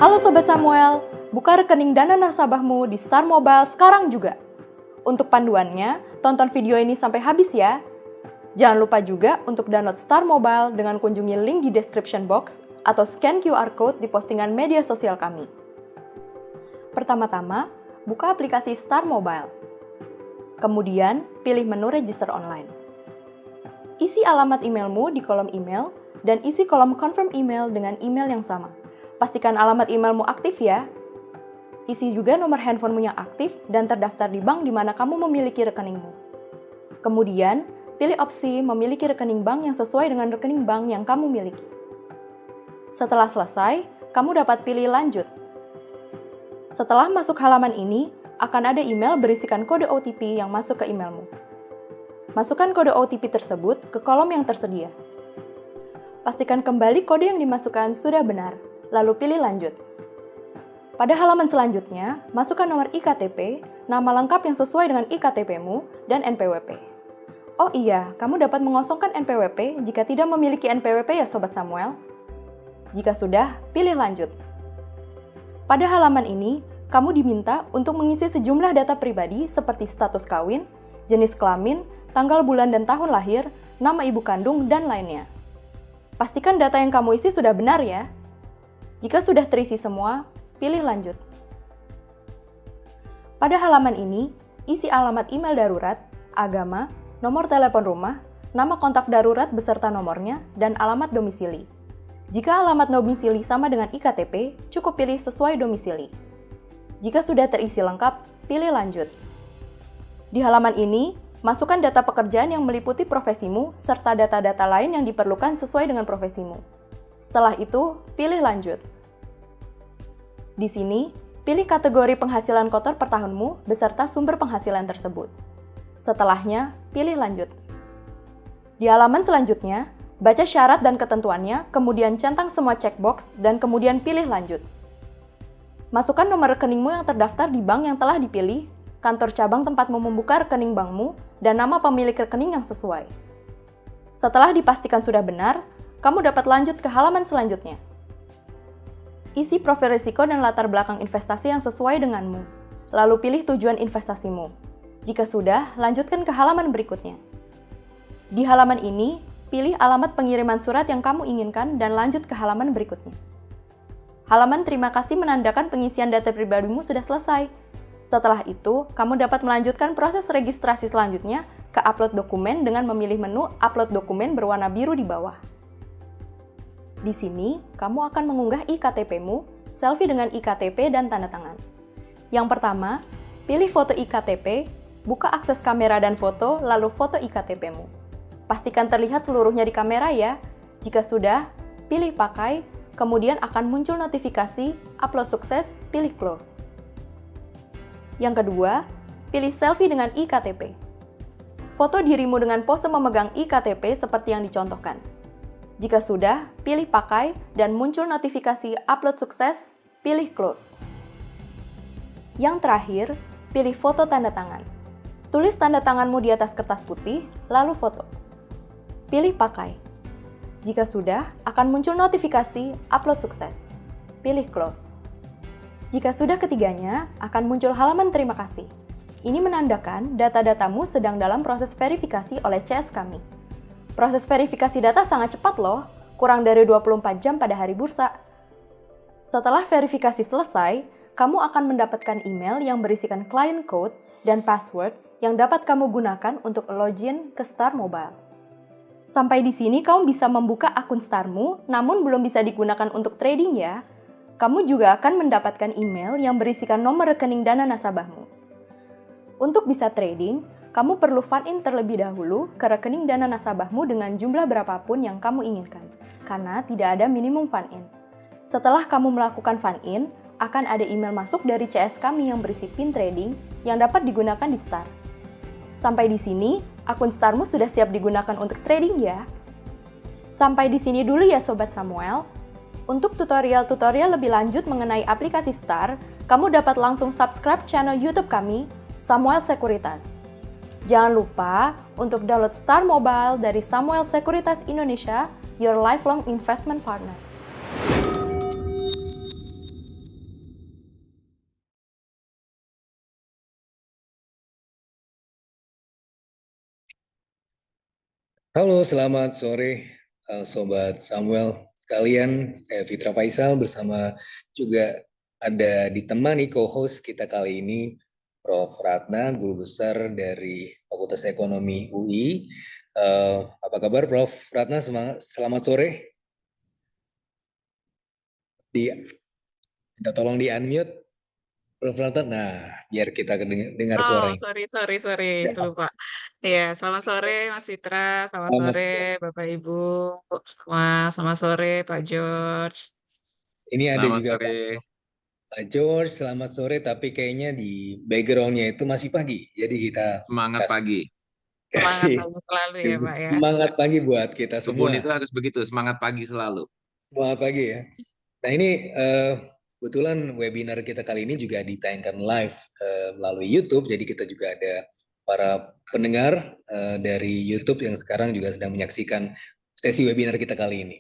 Halo Sobat Samuel, buka rekening dana nasabahmu di Star Mobile sekarang juga. Untuk panduannya, tonton video ini sampai habis ya. Jangan lupa juga untuk download Star Mobile dengan kunjungi link di description box atau scan QR Code di postingan media sosial kami. Pertama-tama, buka aplikasi Star Mobile. Kemudian, pilih menu register online. Isi alamat emailmu di kolom email dan isi kolom confirm email dengan email yang sama. Pastikan alamat emailmu aktif ya. Isi juga nomor handphonemu yang aktif dan terdaftar di bank di mana kamu memiliki rekeningmu. Kemudian, pilih opsi memiliki rekening bank yang sesuai dengan rekening bank yang kamu miliki. Setelah selesai, kamu dapat pilih lanjut. Setelah masuk halaman ini, akan ada email berisikan kode OTP yang masuk ke emailmu. Masukkan kode OTP tersebut ke kolom yang tersedia. Pastikan kembali kode yang dimasukkan sudah benar, lalu pilih lanjut. Pada halaman selanjutnya, masukkan nomor iktp, nama lengkap yang sesuai dengan iktp-mu, dan NPWP. Oh iya, kamu dapat mengosongkan NPWP jika tidak memiliki NPWP ya Sobat Samuel. Jika sudah, pilih lanjut. Pada halaman ini, kamu diminta untuk mengisi sejumlah data pribadi seperti status kawin, jenis kelamin, tanggal bulan dan tahun lahir, nama ibu kandung, dan lainnya. Pastikan data yang kamu isi sudah benar ya. Jika sudah terisi semua, pilih lanjut. Pada halaman ini, isi alamat email darurat, agama, nomor telepon rumah, nama kontak darurat beserta nomornya, dan alamat domisili. Jika alamat domisili sama dengan iktp, cukup pilih sesuai domisili. Jika sudah terisi lengkap, pilih lanjut. Di halaman ini, masukkan data pekerjaan yang meliputi profesimu serta data-data lain yang diperlukan sesuai dengan profesimu. Setelah itu, pilih lanjut. Di sini, pilih kategori penghasilan kotor per tahunmu beserta sumber penghasilan tersebut. Setelahnya, pilih lanjut. Di halaman selanjutnya, baca syarat dan ketentuannya, kemudian centang semua checkbox, dan kemudian pilih lanjut. Masukkan nomor rekeningmu yang terdaftar di bank yang telah dipilih, kantor cabang tempatmu membuka rekening bankmu, dan nama pemilik rekening yang sesuai. Setelah dipastikan sudah benar, kamu dapat lanjut ke halaman selanjutnya. Isi profil risiko dan latar belakang investasi yang sesuai denganmu, lalu pilih tujuan investasimu. Jika sudah, lanjutkan ke halaman berikutnya. Di halaman ini, pilih alamat pengiriman surat yang kamu inginkan dan lanjut ke halaman berikutnya. Halaman terima kasih menandakan pengisian data pribadimu sudah selesai. Setelah itu, kamu dapat melanjutkan proses registrasi selanjutnya ke upload dokumen dengan memilih menu upload dokumen berwarna biru di bawah. Di sini, kamu akan mengunggah iktp-mu, selfie dengan iktp dan tanda tangan. Yang pertama, pilih foto iktp, buka akses kamera dan foto, lalu foto iktp-mu. Pastikan terlihat seluruhnya di kamera ya. Jika sudah, pilih pakai, kemudian akan muncul notifikasi, upload sukses, pilih close. Yang kedua, pilih selfie dengan iktp. Foto dirimu dengan pose memegang iktp seperti yang dicontohkan. Jika sudah, pilih pakai dan muncul notifikasi upload sukses, pilih close. Yang terakhir, pilih foto tanda tangan. Tulis tanda tanganmu di atas kertas putih, lalu foto. Pilih pakai. Jika sudah, akan muncul notifikasi upload sukses. Pilih close. Jika sudah ketiganya, akan muncul halaman terima kasih. Ini menandakan data-datamu sedang dalam proses verifikasi oleh CS kami. Proses verifikasi data sangat cepat loh, kurang dari 24 jam pada hari bursa. Setelah verifikasi selesai, kamu akan mendapatkan email yang berisikan client code dan password yang dapat kamu gunakan untuk login ke Star Mobile. Sampai di sini kamu bisa membuka akun Starmu, namun belum bisa digunakan untuk trading ya. Kamu juga akan mendapatkan email yang berisikan nomor rekening dana nasabahmu. Untuk bisa trading, kamu perlu fund in terlebih dahulu ke rekening dana nasabahmu dengan jumlah berapapun yang kamu inginkan, karena tidak ada minimum fund in. Setelah kamu melakukan fund in, akan ada email masuk dari CS kami yang berisi pin trading yang dapat digunakan di Star. Sampai di sini, akun Starmu sudah siap digunakan untuk trading ya. Sampai di sini dulu ya Sobat Samuel. Untuk tutorial-tutorial lebih lanjut mengenai aplikasi Star, kamu dapat langsung subscribe channel YouTube kami, Samuel Sekuritas. Jangan lupa untuk download Star Mobile dari Samuel Sekuritas Indonesia, your lifelong investment partner. Halo, selamat sore Sobat Samuel sekalian. Saya Fitra Faisal bersama juga ada ditemani co-host kita kali ini Prof. Ratna, Guru Besar dari Fakultas Ekonomi UI. Apa kabar Prof. Ratna? Selamat sore. Minta tolong di unmute Prof. Ratna. Nah, biar kita dengar Oh, suaranya. sorry, lupa. Ya, selamat sore Mas Fitra, selamat Selamat sore sore. Bapak Ibu semua, selamat sore Pak George. Ini ada Selamat juga sore. Pak George, selamat sore, tapi kayaknya di background-nya itu masih pagi. Jadi kita Semangat kasih pagi. Semangat kasih pagi selalu ya Pak ya. semangat pagi buat kita Kebun semua. itu harus begitu, semangat pagi selalu. Semangat pagi ya. Nah ini kebetulan webinar kita kali ini juga ditayangkan live melalui YouTube. Jadi kita juga ada para pendengar dari YouTube yang sekarang juga sedang menyaksikan sesi webinar kita kali ini.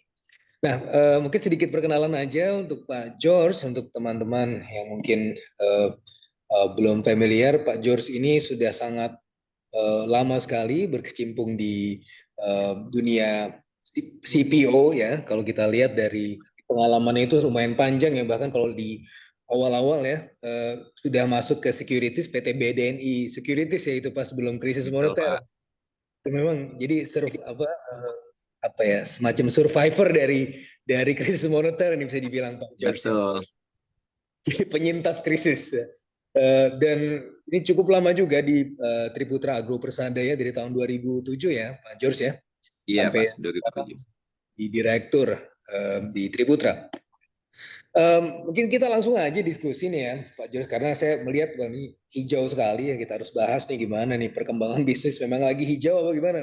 Nah, mungkin sedikit perkenalan aja untuk Pak George, untuk teman-teman yang mungkin belum familiar. Pak George ini sudah sangat lama sekali berkecimpung di dunia CPO ya. Kalau kita lihat dari pengalamannya itu lumayan panjang ya, bahkan kalau di awal-awal ya sudah masuk ke securities PT BDNI Securities ya, itu pas belum krisis Betul, moneter. Pak. Itu memang jadi apa ya, semacam survivor dari krisis moneter ini bisa dibilang Pak George ya. Betul. Jadi penyintas krisis ya. Dan ini cukup lama juga di Triputra Agro Persada ya, dari tahun 2007 ya Pak George ya, Iya, Pak, sampai 2007. di direktur di Triputra. Mungkin kita langsung aja diskusi nih ya Pak George, karena saya melihat bahwa ini hijau sekali ya, kita harus bahas nih gimana nih perkembangan bisnis, memang lagi hijau apa gimana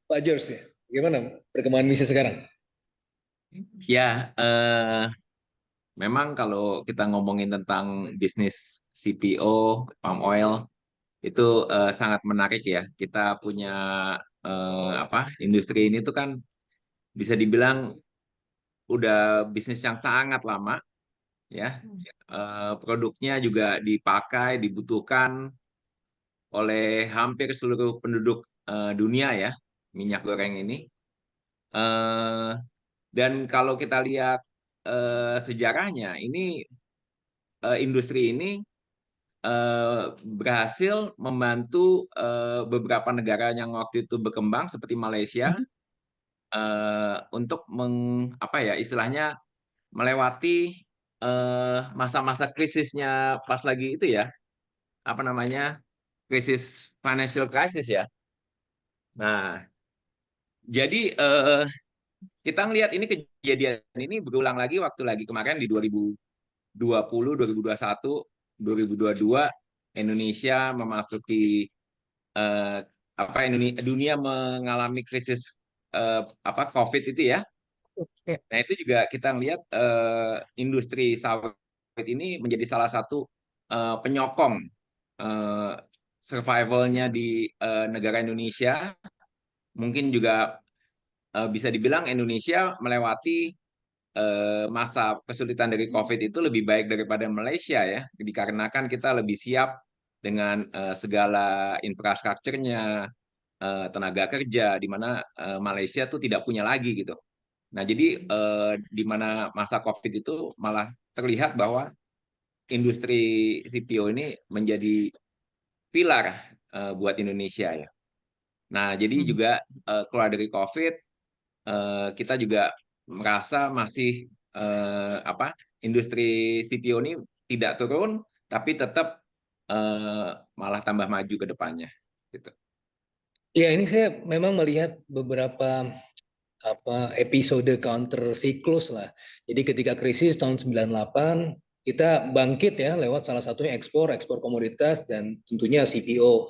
Pak George ya? Gimana perkembangan bisnis sekarang? Ya, memang kalau kita ngomongin tentang bisnis CPO, palm oil, itu sangat menarik ya. Kita punya industri ini tuh kan bisa dibilang udah bisnis yang sangat lama ya. Produknya juga dipakai, dibutuhkan oleh hampir seluruh penduduk dunia ya, minyak goreng ini. Eh, dan kalau kita lihat sejarahnya, ini industri ini berhasil membantu beberapa negara yang waktu itu berkembang seperti Malaysia untuk apa ya istilahnya melewati masa-masa krisisnya pas lagi itu ya, apa namanya, krisis financial crisis ya. Nah, jadi kita ngelihat ini kejadian ini berulang lagi waktu lagi kemarin di 2020, 2021, 2022 Indonesia memasuki eh, dunia mengalami krisis COVID itu ya. Nah, itu juga kita ngelihat industri sawit ini menjadi salah satu penyokong eh, survivalnya di negara Indonesia. Mungkin juga bisa dibilang Indonesia melewati masa kesulitan dari COVID itu lebih baik daripada Malaysia ya, dikarenakan kita lebih siap dengan segala infrastrukturnya, tenaga kerja, di mana Malaysia tuh tidak punya lagi gitu. Nah, jadi di mana masa COVID itu malah terlihat bahwa industri CPO ini menjadi pilar buat Indonesia ya. Nah, jadi juga keluar dari COVID, kita juga merasa masih industri CPO ini tidak turun, tapi tetap malah tambah maju ke depannya. Gitu. Ya, ini saya memang melihat beberapa episode counter siklus lah. Jadi ketika krisis tahun 98 kita bangkit ya lewat salah satunya ekspor komoditas, dan tentunya CPO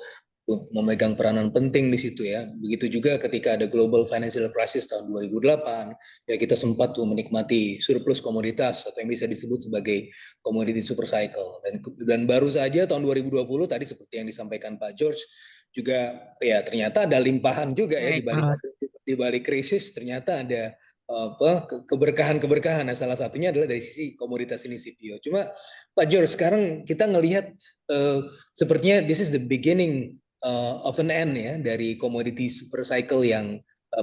memegang peranan penting di situ ya. Begitu juga ketika ada global financial crisis tahun 2008, ya kita sempat tuh menikmati surplus komoditas atau yang bisa disebut sebagai commodity super cycle. Dan baru saja tahun 2020 tadi seperti yang disampaikan Pak George, juga ya ternyata ada limpahan juga ya di balik krisis, ternyata ada keberkahan. Nah, salah satunya adalah dari sisi komoditas ini CPO. Cuma Pak George, sekarang kita ngelihat sepertinya this is the beginning of an end ya, dari komoditi super cycle yang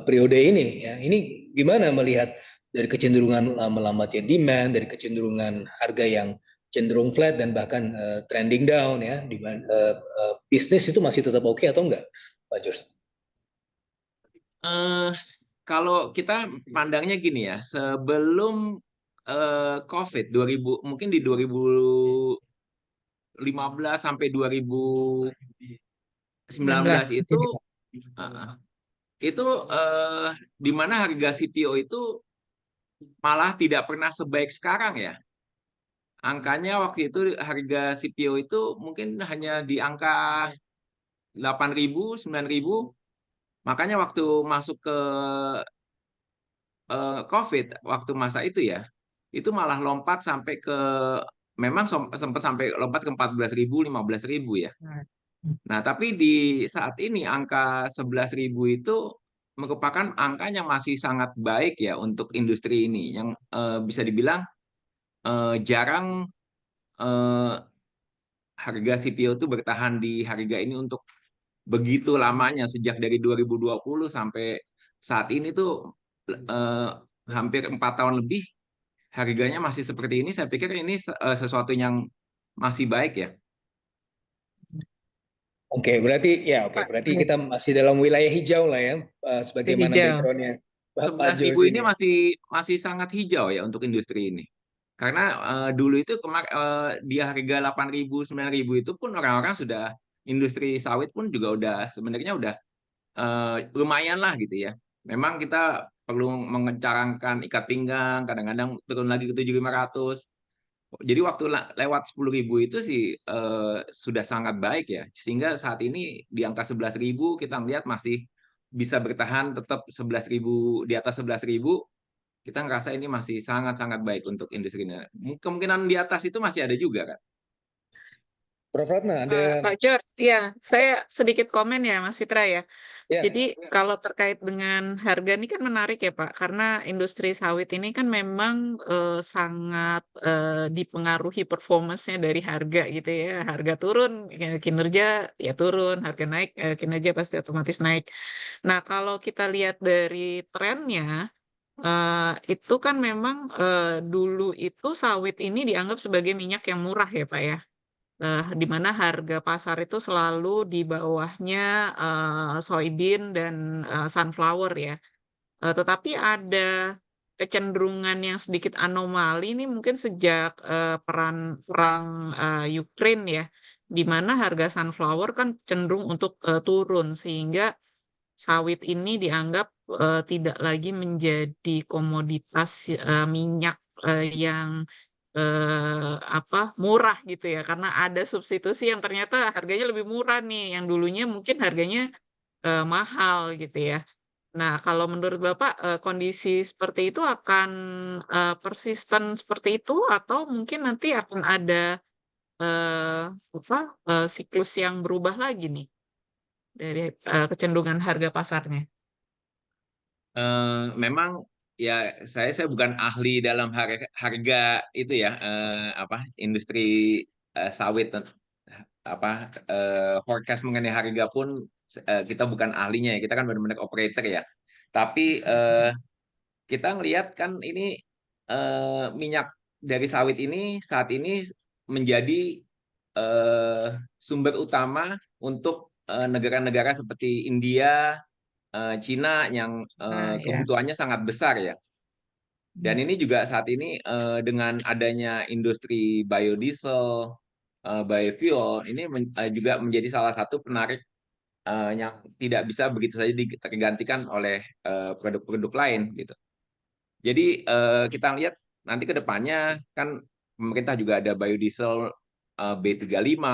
periode ini ya. Ini gimana melihat dari kecenderungan melambatnya demand, dari kecenderungan harga yang cenderung flat dan bahkan trending down ya, di bisnis itu masih tetap oke atau enggak, Pak George? Eh, Kalau kita pandangnya gini ya, sebelum COVID 2000 mungkin di 2015 sampai 2019 19. itu eh, itu di mana harga CPO itu malah tidak pernah sebaik sekarang ya. Angkanya waktu itu harga CPO itu mungkin hanya di angka 8.000, 9.000. Makanya waktu masuk ke COVID, waktu masa itu ya, itu malah lompat sampai ke, memang sempat sampai lompat ke 14.000, 15.000 ya. Nah, tapi di saat ini angka 11.000 itu merupakan angka yang masih sangat baik ya untuk industri ini, yang bisa dibilang jarang eh, harga CPO itu bertahan di harga ini untuk begitu lamanya, sejak dari 2020 sampai saat ini tuh eh, hampir 4 tahun lebih harganya masih seperti ini. Saya pikir ini sesuatu yang masih baik ya. Oke, Pak, berarti kita masih dalam wilayah hijau lah ya, di sebagaimana hijau. backgroundnya Pak 11.000 George ini ini. masih masih sangat hijau ya untuk industri ini. Karena dulu itu di harga 8.000, 9.000 itu pun orang-orang sudah, industri sawit pun juga udah sebenarnya udah lumayan lah gitu ya. Memang kita perlu mengencangkan ikat pinggang, kadang-kadang turun lagi ke 7.500. Jadi waktu lewat 10.000 itu sih sudah sangat baik ya. Sehingga saat ini di angka 11.000 kita melihat masih bisa bertahan tetap 11.000, di atas 11.000. Kita ngerasa ini masih sangat-sangat baik untuk industri ini. Kemungkinan di atas itu masih ada juga kan. Prof. Ratna, ada Pak George, ya, saya sedikit komen ya, Mas Fitra ya. ya. Jadi kalau terkait dengan harga ini kan menarik ya Pak, karena industri sawit ini kan memang sangat dipengaruhi performance-nya dari harga gitu ya. Harga turun, ya, kinerja ya turun, harga naik, kinerja pasti otomatis naik. Nah kalau kita lihat dari trennya, itu kan memang dulu itu sawit ini dianggap sebagai minyak yang murah ya Pak ya. Di mana harga pasar itu selalu di bawahnya soybean dan sunflower ya. Tetapi ada kecenderungan yang sedikit anomali ini mungkin sejak perang Ukraine ya, di mana harga sunflower kan cenderung untuk turun sehingga sawit ini dianggap tidak lagi menjadi komoditas minyak yang murah gitu ya, karena ada substitusi yang ternyata harganya lebih murah nih, yang dulunya mungkin harganya mahal gitu ya. Nah, kalau menurut Bapak kondisi seperti itu akan persisten seperti itu atau mungkin nanti akan ada eh, siklus yang berubah lagi nih dari kecenderungan harga pasarnya? Memang ya, saya bukan ahli dalam harga itu ya, industri sawit, forecast mengenai harga pun kita bukan ahlinya ya, kita kan benar-benar operator ya. Tapi kita ngelihat kan ini minyak dari sawit ini saat ini menjadi eh, sumber utama untuk negara-negara seperti India, Cina yang Nah, ya. kebutuhannya sangat besar ya. Dan ini juga saat ini dengan adanya industri biodiesel, biofuel, ini juga menjadi salah satu penarik yang tidak bisa begitu saja tergantikan oleh produk-produk lain gitu. Jadi kita lihat nanti ke depannya kan pemerintah juga ada biodiesel B35.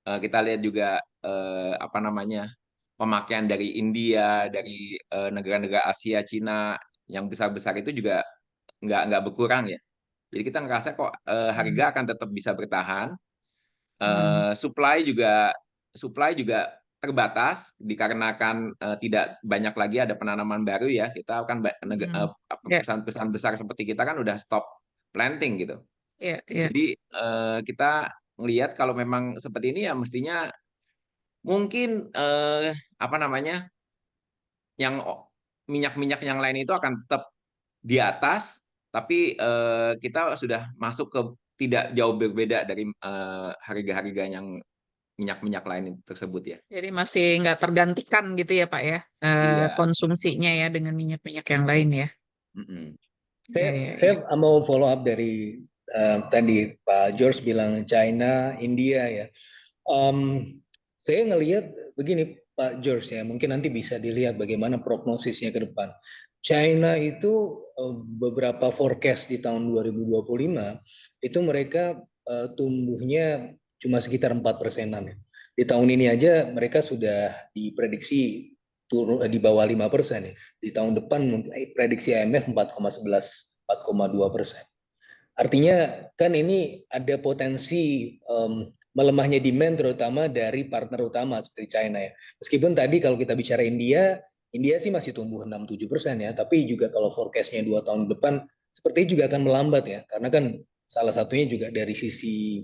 Kita lihat juga pemakaian dari India, dari negara-negara Asia, Cina yang besar-besar itu juga nggak berkurang ya. Jadi kita ngerasa kok harga Hmm. akan tetap bisa bertahan. Hmm. Supply juga terbatas dikarenakan tidak banyak lagi ada penanaman baru ya. Kita kan Hmm. Ya, perusahaan-perusahaan besar seperti kita kan udah stop planting gitu. ya, ya. Jadi kita ngelihat kalau memang seperti ini ya mestinya mungkin apa namanya yang minyak-minyak yang lain itu akan tetap di atas, tapi kita sudah masuk ke tidak jauh berbeda dari harga-harga yang minyak-minyak lain tersebut ya. Jadi masih nggak tergantikan gitu ya Pak ya, Iya. konsumsinya ya dengan minyak-minyak yang lain ya. Mm-mm. Ya, ya, ya. Saya mau follow up dari tadi Pak George bilang China, India ya. Saya ngelihat begini Pak George ya, mungkin nanti bisa dilihat bagaimana prognosisnya ke depan. China itu beberapa forecast di tahun 2025 itu mereka tumbuhnya cuma sekitar 4%-an ya. Di tahun ini aja mereka sudah diprediksi turun di bawah 5% ya. Di tahun depan prediksi IMF 4,11, 4,2%. Artinya kan ini ada potensi melemahnya demand terutama dari partner utama seperti China ya. Meskipun tadi kalau kita bicara India, India sih masih tumbuh 6-7% ya, tapi juga kalau forecastnya 2 tahun depan sepertinya juga akan melambat ya, karena kan salah satunya juga dari sisi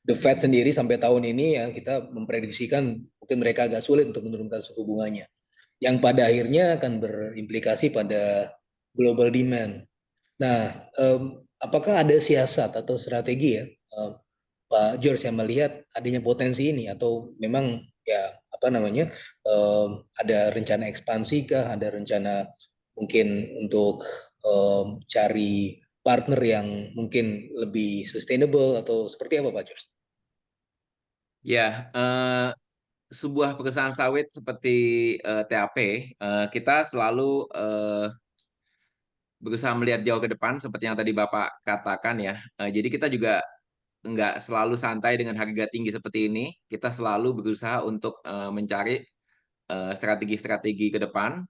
The Fed sendiri sampai tahun ini ya kita memprediksikan mungkin mereka agak sulit untuk menurunkan suku bunganya, yang pada akhirnya akan berimplikasi pada global demand. Nah, apakah ada siasat atau strategi ya, Pak George yang melihat adanya potensi ini atau memang ya apa namanya ada rencana ekspansi kah, ada rencana mungkin untuk cari partner yang mungkin lebih sustainable atau seperti apa Pak George? Ya, sebuah perusahaan sawit seperti TAP, kita selalu berusaha melihat jauh ke depan seperti yang tadi Bapak katakan ya. Jadi kita juga nggak selalu santai dengan harga tinggi seperti ini. Kita selalu berusaha untuk mencari strategi-strategi ke depan,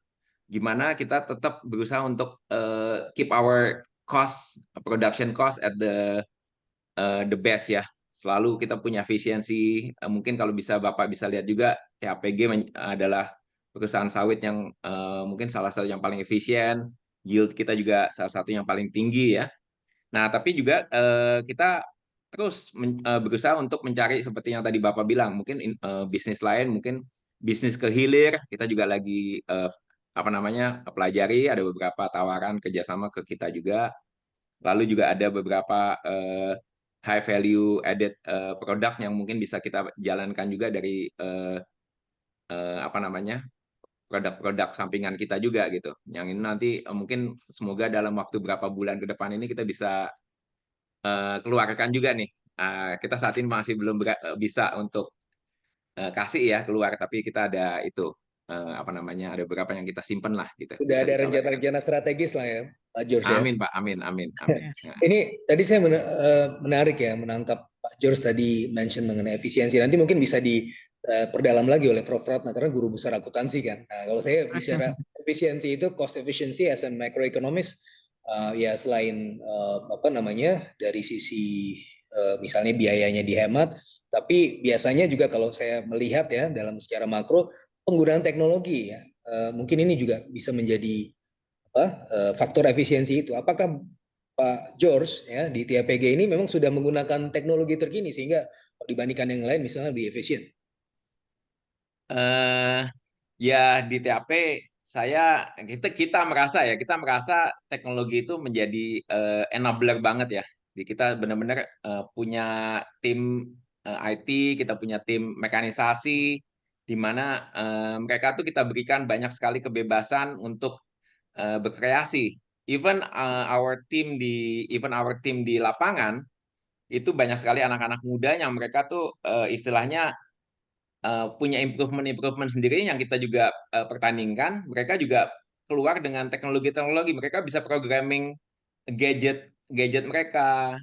gimana kita tetap berusaha untuk keep our production cost at the best ya. Selalu kita punya efisiensi. Mungkin kalau bisa Bapak bisa lihat juga TAPG adalah perusahaan sawit yang mungkin salah satu yang paling efisien. Yield kita juga salah satu yang paling tinggi ya. Nah, tapi juga kita terus berusaha untuk mencari seperti yang tadi Bapak bilang, mungkin bisnis lain, mungkin bisnis ke hilir, kita juga lagi apa namanya pelajari, ada beberapa tawaran kerjasama ke kita juga. Lalu juga ada beberapa high value added produk yang mungkin bisa kita jalankan juga dari apa namanya produk-produk sampingan kita juga gitu. Yang ini nanti mungkin semoga dalam waktu berapa bulan ke depan ini kita bisa keluarkan juga nih. Kita saat ini masih belum bisa untuk kasih ya keluar, tapi kita ada itu apa namanya ada beberapa yang kita simpen lah gitu. Sudah Bisa ada ditawarkan. rencana-rencana strategis lah ya Pak George ya. Amin Pak, amin, amin, amin. Ya. Ya. Ini tadi saya menarik ya menangkap Pak George tadi mention mengenai efisiensi. Nanti mungkin bisa diperdalam lagi oleh Prof. Ratna karena guru besar akuntansi kan. Nah, kalau saya bicara efisiensi itu cost efficiency as a macroeconomist ya selain apa namanya dari sisi misalnya biayanya dihemat, tapi biasanya juga kalau saya melihat ya dalam secara makro penggunaan teknologi ya mungkin ini juga bisa menjadi faktor efisiensi itu. Apakah Pak George ya di TAPG ini memang sudah menggunakan teknologi terkini sehingga dibandingkan yang lain misalnya lebih efisien? Ya di TAP kita merasa ya kita merasa teknologi itu menjadi enabler banget ya. Jadi kita benar-benar punya tim IT, kita punya tim mekanisasi di mana mereka tuh kita berikan banyak sekali kebebasan untuk berkreasi. Even our team di lapangan itu banyak sekali anak-anak muda yang mereka tuh istilahnya punya improvement sendiri yang kita juga pertandingkan. Mereka juga keluar dengan teknologi-teknologi. Mereka bisa programming gadget mereka.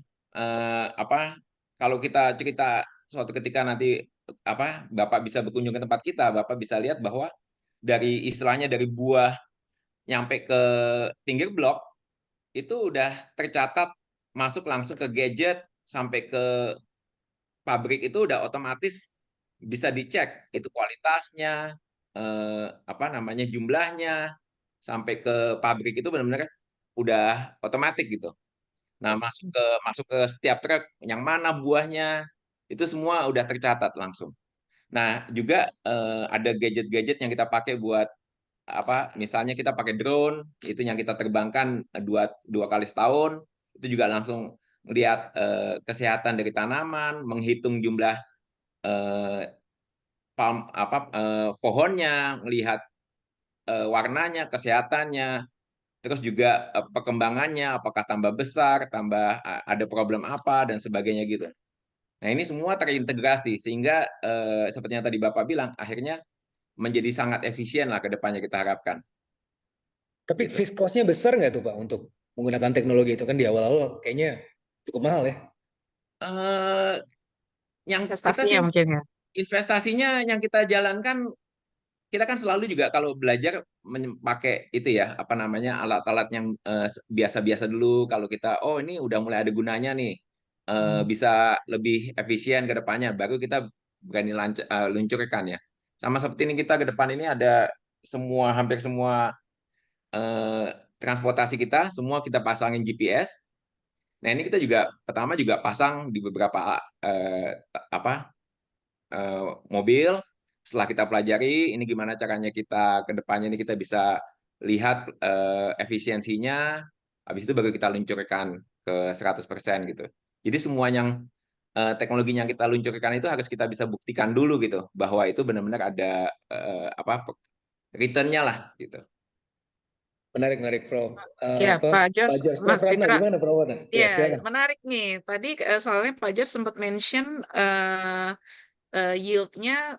Apa kalau kita cerita suatu ketika nanti apa Bapak bisa berkunjung ke tempat kita, Bapak bisa lihat bahwa dari istilahnya dari buah nyampe ke pinggir blok itu udah tercatat masuk langsung ke gadget sampai ke pabrik itu udah otomatis bisa dicek itu kualitasnya apa namanya jumlahnya sampai ke pabrik itu benar-benar udah otomatis gitu. Nah, masuk ke setiap truk yang mana buahnya itu semua udah tercatat langsung. Nah, juga ada gadget-gadget yang kita pakai buat misalnya kita pakai drone, itu yang kita terbangkan dua kali setahun, itu juga langsung melihat kesehatan dari tanaman, menghitung jumlah eh, pohonnya, melihat warnanya, kesehatannya, terus juga perkembangannya, apakah tambah besar, tambah ada problem apa dan sebagainya gitu. Nah, ini semua terintegrasi sehingga seperti yang tadi Bapak bilang, akhirnya menjadi sangat efisien lah ke depannya kita harapkan. Tapi Gitu. fixed cost-nya besar nggak tuh Pak untuk menggunakan teknologi itu kan di awal-awal kayaknya cukup mahal ya. Eh, yang kita Investasinya sih mungkin ya. investasinya yang kita jalankan, kita kan selalu juga kalau belajar pakai itu ya, alat-alat yang biasa-biasa dulu. Kalau kita, oh ini udah mulai ada gunanya nih, bisa lebih efisien ke depannya, baru kita berani luncurkan ya. Sama seperti ini kita ke depan ini ada hampir semua transportasi kita, semua kita pasangin GPS. Nah ini kita juga pertama juga pasang di beberapa mobil. Setelah kita pelajari ini gimana caranya kita ke depannya ini kita bisa lihat efisiensinya, habis itu baru kita luncurkan ke 100% gitu. Jadi semua yang teknologi yang kita luncurkan itu harus kita bisa buktikan dulu gitu bahwa itu benar-benar ada return-nya lah gitu. Menarik, menarik, Prof. Ya, Pak Jos, Prof Mas Ratna, Fitra, gimana Prof Ratna? Ya, ya silakan. menarik nih. Tadi soalnya Pak Jos sempat mention yield-nya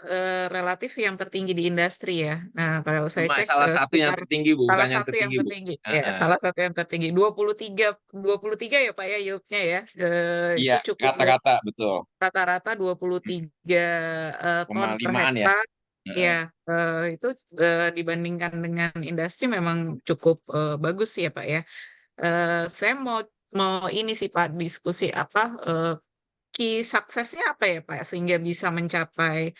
relatif yang tertinggi di industri ya. Nah, kalau saya Cuma cek salah satu yang sekitar tertinggi Bu, salah bukan yang satu yang tertinggi Bu. tertinggi. Ya, Heeh. salah satu yang tertinggi. 23 ya Pak ya yield-nya ya. Itu Iya, cukup rata-rata betul. rata-rata 23 ton per 5-an ya. hektar. Heeh. Ya, itu dibandingkan dengan industri memang cukup bagus ya Pak ya. Saya mau mau ini sih Pak diskusi apa key suksesnya apa ya Pak sehingga bisa mencapai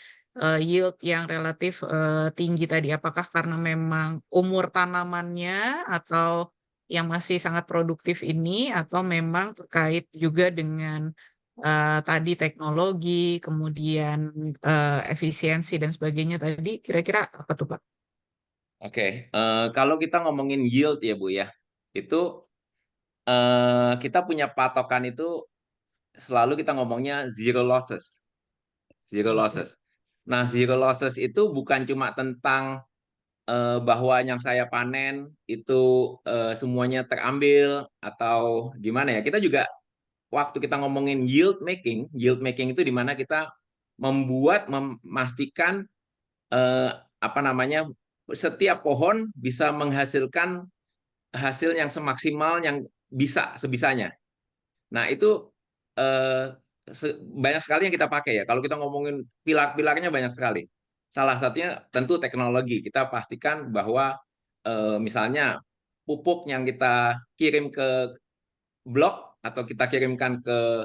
yield yang relatif tinggi tadi? Apakah karena memang umur tanamannya atau yang masih sangat produktif ini atau memang terkait juga dengan tadi teknologi, kemudian efisiensi dan sebagainya tadi kira-kira apa tuh Pak? Oke, kalau kita ngomongin yield ya Bu ya, itu kita punya patokan itu selalu kita ngomongnya zero losses, zero losses. Nah, zero losses itu bukan cuma tentang bahwa yang saya panen itu semuanya terambil atau gimana ya. Kita juga waktu kita ngomongin yield making itu di mana kita memastikan eh, setiap pohon bisa menghasilkan hasil yang semaksimal yang sebisanya. Nah, itu eh, banyak sekali yang kita pakai ya. Kalau kita ngomongin pilar-pilarnya banyak sekali. Salah satunya tentu teknologi. Kita pastikan bahwa misalnya pupuk yang kita kirim ke blok atau kita kirimkan ke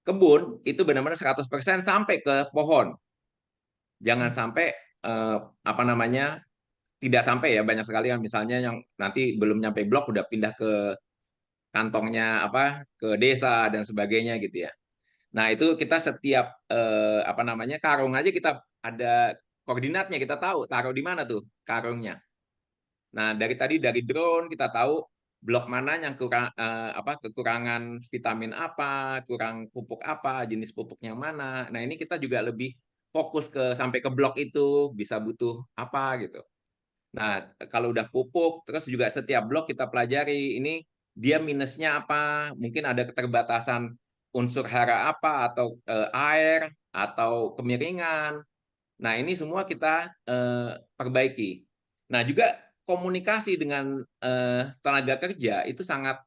kebun itu benar-benar 100% sampai ke pohon. Jangan sampai eh, apa namanya tidak sampai ya, banyak sekali yang misalnya yang nanti belum nyampe blok udah pindah ke kantongnya ke desa dan sebagainya gitu ya. Nah, itu kita setiap karung aja kita ada koordinatnya, kita tahu taruh di mana tuh karungnya. Nah, dari drone kita tahu blok mana yang kekurangan vitamin apa, kurang pupuk apa, jenis pupuknya mana. Nah, ini kita juga lebih fokus sampai ke blok itu bisa butuh apa gitu. Nah, kalau udah pupuk, terus juga setiap blok kita pelajari ini dia minusnya apa, mungkin ada keterbatasan unsur hara apa atau air atau kemiringan. Nah, ini semua kita perbaiki. Nah, juga komunikasi dengan tenaga kerja itu sangat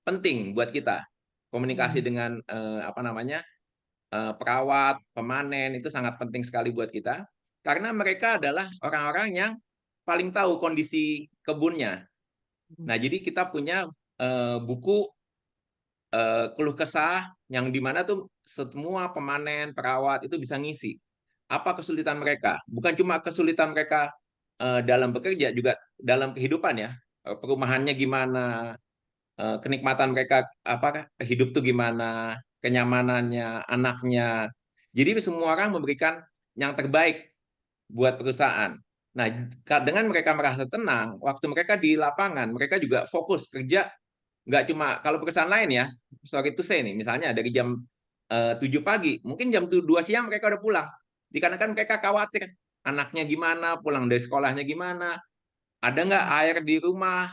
penting buat kita. Komunikasi dengan perawat, pemanen itu sangat penting sekali buat kita karena mereka adalah orang-orang yang paling tahu kondisi kebunnya. Nah, jadi kita punya buku keluh kesah yang dimana tuh semua pemanen, perawat itu bisa ngisi apa kesulitan mereka. Bukan cuma kesulitan mereka dalam bekerja, juga dalam kehidupan ya. Perumahannya gimana, kenikmatan mereka hidup tuh gimana, kenyamanannya, anaknya. Jadi semua orang memberikan yang terbaik buat perusahaan. Nah, dengan mereka merasa tenang, waktu mereka di lapangan, mereka juga fokus kerja, nggak cuma kalau perusahaan lain ya, sorry to say nih, misalnya dari jam 7 pagi, mungkin jam 2 siang mereka udah pulang. Dikarenakan mereka khawatir, anaknya gimana, pulang dari sekolahnya gimana, ada nggak air di rumah,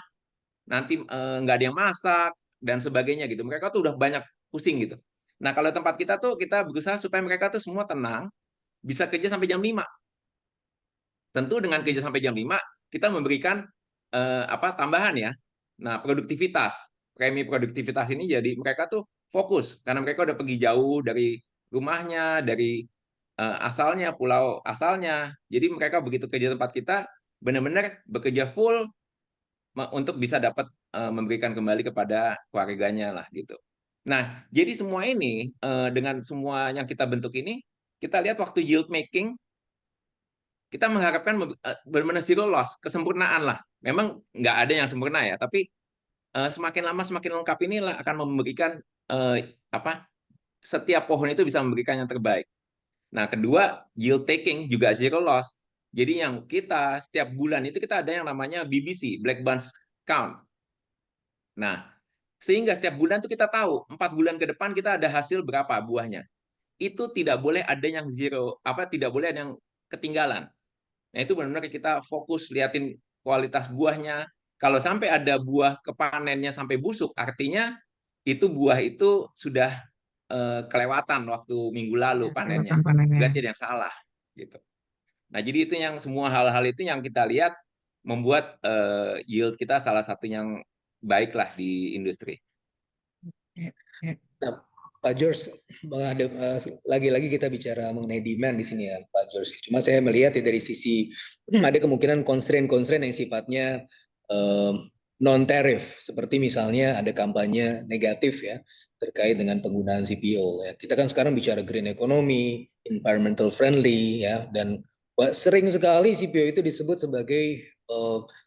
nanti nggak ada yang masak, dan sebagainya gitu. Mereka tuh udah banyak pusing gitu. Nah, kalau tempat kita tuh, kita berusaha supaya mereka tuh semua tenang, bisa kerja sampai jam 5. Tentu dengan kerja sampai jam 5, kita memberikan tambahan ya. Nah, produktivitas. Premi produktivitas ini jadi mereka tuh fokus karena mereka udah pergi jauh dari rumahnya, dari asalnya, pulau asalnya. Jadi mereka begitu kerja tempat kita benar-benar bekerja full untuk bisa dapat memberikan kembali kepada keluarganya lah gitu. Nah, jadi semua ini dengan semua yang kita bentuk ini, kita lihat waktu yield making kita mengharapkan benar-benar zero loss, kesempurnaan lah. Memang nggak ada yang sempurna ya, tapi semakin lama semakin lengkap inilah akan memberikan setiap pohon itu bisa memberikan yang terbaik. Nah, kedua, yield taking juga zero loss. Jadi yang kita setiap bulan itu kita ada yang namanya BBC, Black Bunch Count. Nah, sehingga setiap bulan itu kita tahu 4 bulan ke depan kita ada hasil berapa buahnya. Itu tidak boleh ada yang zero, tidak boleh ada yang ketinggalan. Nah, itu benar-benar kita fokus liatin kualitas buahnya. Kalau sampai ada buah kepanennya sampai busuk, artinya itu buah itu sudah kelewatan waktu minggu lalu panennya. Kelewatan panennya. Berarti ada yang salah gitu. Nah, jadi itu yang semua hal-hal itu yang kita lihat membuat yield kita salah satu yang baik lah di industri. Nah, Pak George, lagi-lagi kita bicara mengenai demand di sini ya, Pak George. Cuma saya melihat ya dari sisi ada kemungkinan constraint yang sifatnya non-tarif, seperti misalnya ada kampanye negatif ya terkait dengan penggunaan CPO. Ya. Kita kan sekarang bicara green economy, environmental friendly ya, dan sering sekali CPO itu disebut sebagai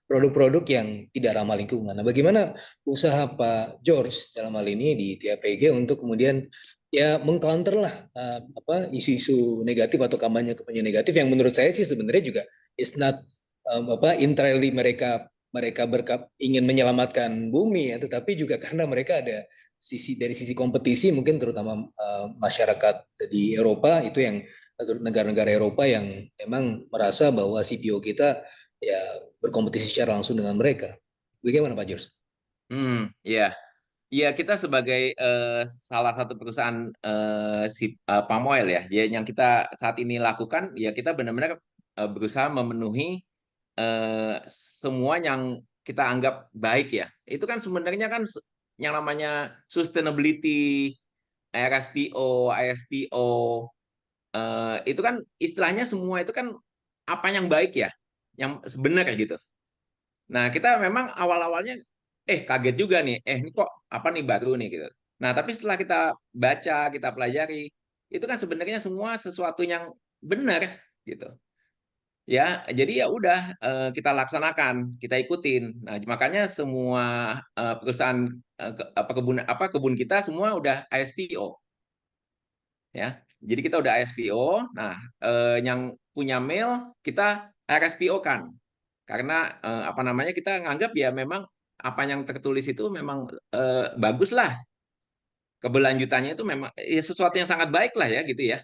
produk-produk yang tidak ramah lingkungan. Nah, bagaimana usaha Pak George dalam hal ini di TAPG untuk kemudian ya mengcounter lah isu-isu negatif atau kampanye negatif yang menurut saya sih sebenarnya juga is not entirely mereka ingin menyelamatkan bumi ya, tetapi juga karena mereka ada dari sisi kompetisi mungkin terutama masyarakat di Eropa itu yang negara-negara Eropa yang memang merasa bahwa CPO kita ya berkompetisi secara langsung dengan mereka. Bagaimana Pak George? Ya. Ya, kita sebagai salah satu perusahaan palm oil ya, yang kita saat ini lakukan, ya kita benar-benar berusaha memenuhi semua yang kita anggap baik ya. Itu kan sebenarnya kan yang namanya sustainability, RSPO, ISPO, itu kan istilahnya semua itu kan apa yang baik ya, yang sebenar gitu. Nah, kita memang awal-awalnya kaget juga nih, ini kok apa nih baru nih gitu. Nah, tapi setelah kita baca, kita pelajari, itu kan sebenarnya semua sesuatu yang benar gitu. Ya, jadi ya udah kita laksanakan, kita ikutin. Nah, makanya semua perusahaan kebun kita semua udah ISPO. Ya. Jadi kita udah ISPO. Nah, yang punya mail kita RSPO kan. Karena kita nganggap ya memang apa yang tertulis itu memang bagus lah. Keberlanjutannya itu memang ya sesuatu yang sangat baik lah ya gitu ya.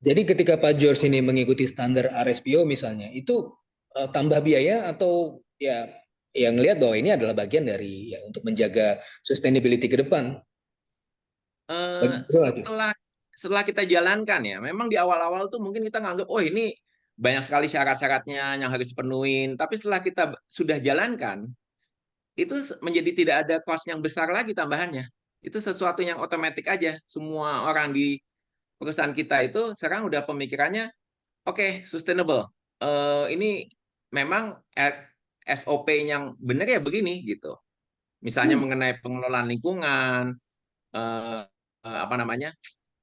Jadi ketika Pak George ini mengikuti standar RSPO misalnya, itu tambah biaya atau ya yang lihat bahwa ini adalah bagian dari ya untuk menjaga sustainability ke depan? Setelah kita jalankan ya, memang di awal-awal tuh mungkin kita nganggap, oh ini banyak sekali syarat-syaratnya yang harus dipenuhin. Tapi setelah kita sudah jalankan, itu menjadi tidak ada cost yang besar lagi tambahannya. Itu sesuatu yang otomatis aja. Semua orang di perusahaan kita itu sekarang udah pemikirannya, oke, sustainable. Ini memang SOP yang benar ya begini gitu. Misalnya mengenai pengelolaan lingkungan,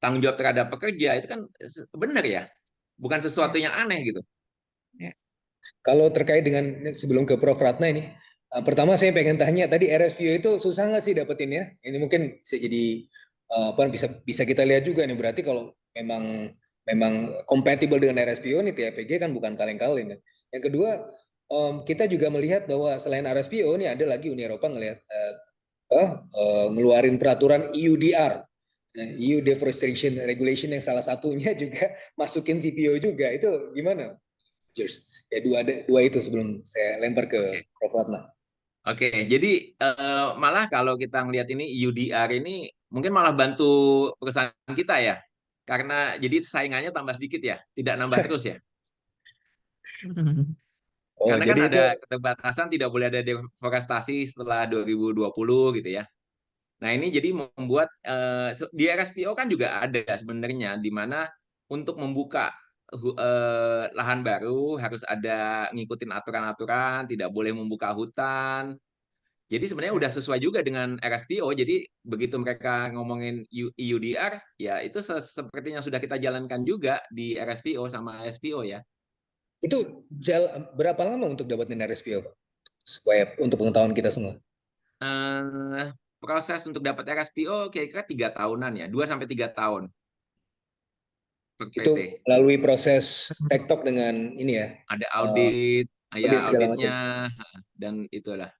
tanggung jawab terhadap pekerja, itu kan benar ya, bukan sesuatu yang aneh gitu. Kalau terkait dengan sebelum ke Prof. Ratna ini, pertama saya pengen tanya tadi RSPO itu susah nggak sih dapetin ya? Ini mungkin bisa jadi bisa kita lihat juga nih, berarti kalau memang memang compatible dengan RSPO nih, TAPG kan bukan kaleng-kaleng kan. Yang kedua, kita juga melihat bahwa selain RSPO nih ada lagi Uni Eropa ngeluarin peraturan EUDR, EU Deforestation Regulation, yang salah satunya juga masukin CPO juga. Itu gimana, George? Ya dua itu sebelum saya lempar ke Prof. Ratna. Oke, jadi malah kalau kita ngelihat ini UDR ini mungkin malah bantu perusahaan kita ya, karena jadi saingannya tambah sedikit ya, tidak nambah terus ya. Oh, Karena kan jadi itu ada keterbatasan, tidak boleh ada deforestasi setelah 2020 gitu ya. Nah ini jadi membuat di RSPO kan juga ada sebenarnya, di mana untuk membuka lahan baru harus ada ngikutin aturan-aturan, tidak boleh membuka hutan. Jadi sebenarnya udah sesuai juga dengan RSPO. Jadi begitu mereka ngomongin EUDR, ya itu sepertinya sudah kita jalankan juga di RSPO sama SPO ya. itu berapa lama untuk dapetin RSPO, Pak? Supaya untuk pengetahuan kita semua. Proses untuk dapat RSPO kira-kira 3 tahunan ya, 2 sampai 3 tahun per Itu PT. melalui proses tektok dengan ini ya, Ada audit, audit ya segala macam. auditnya, dan itulah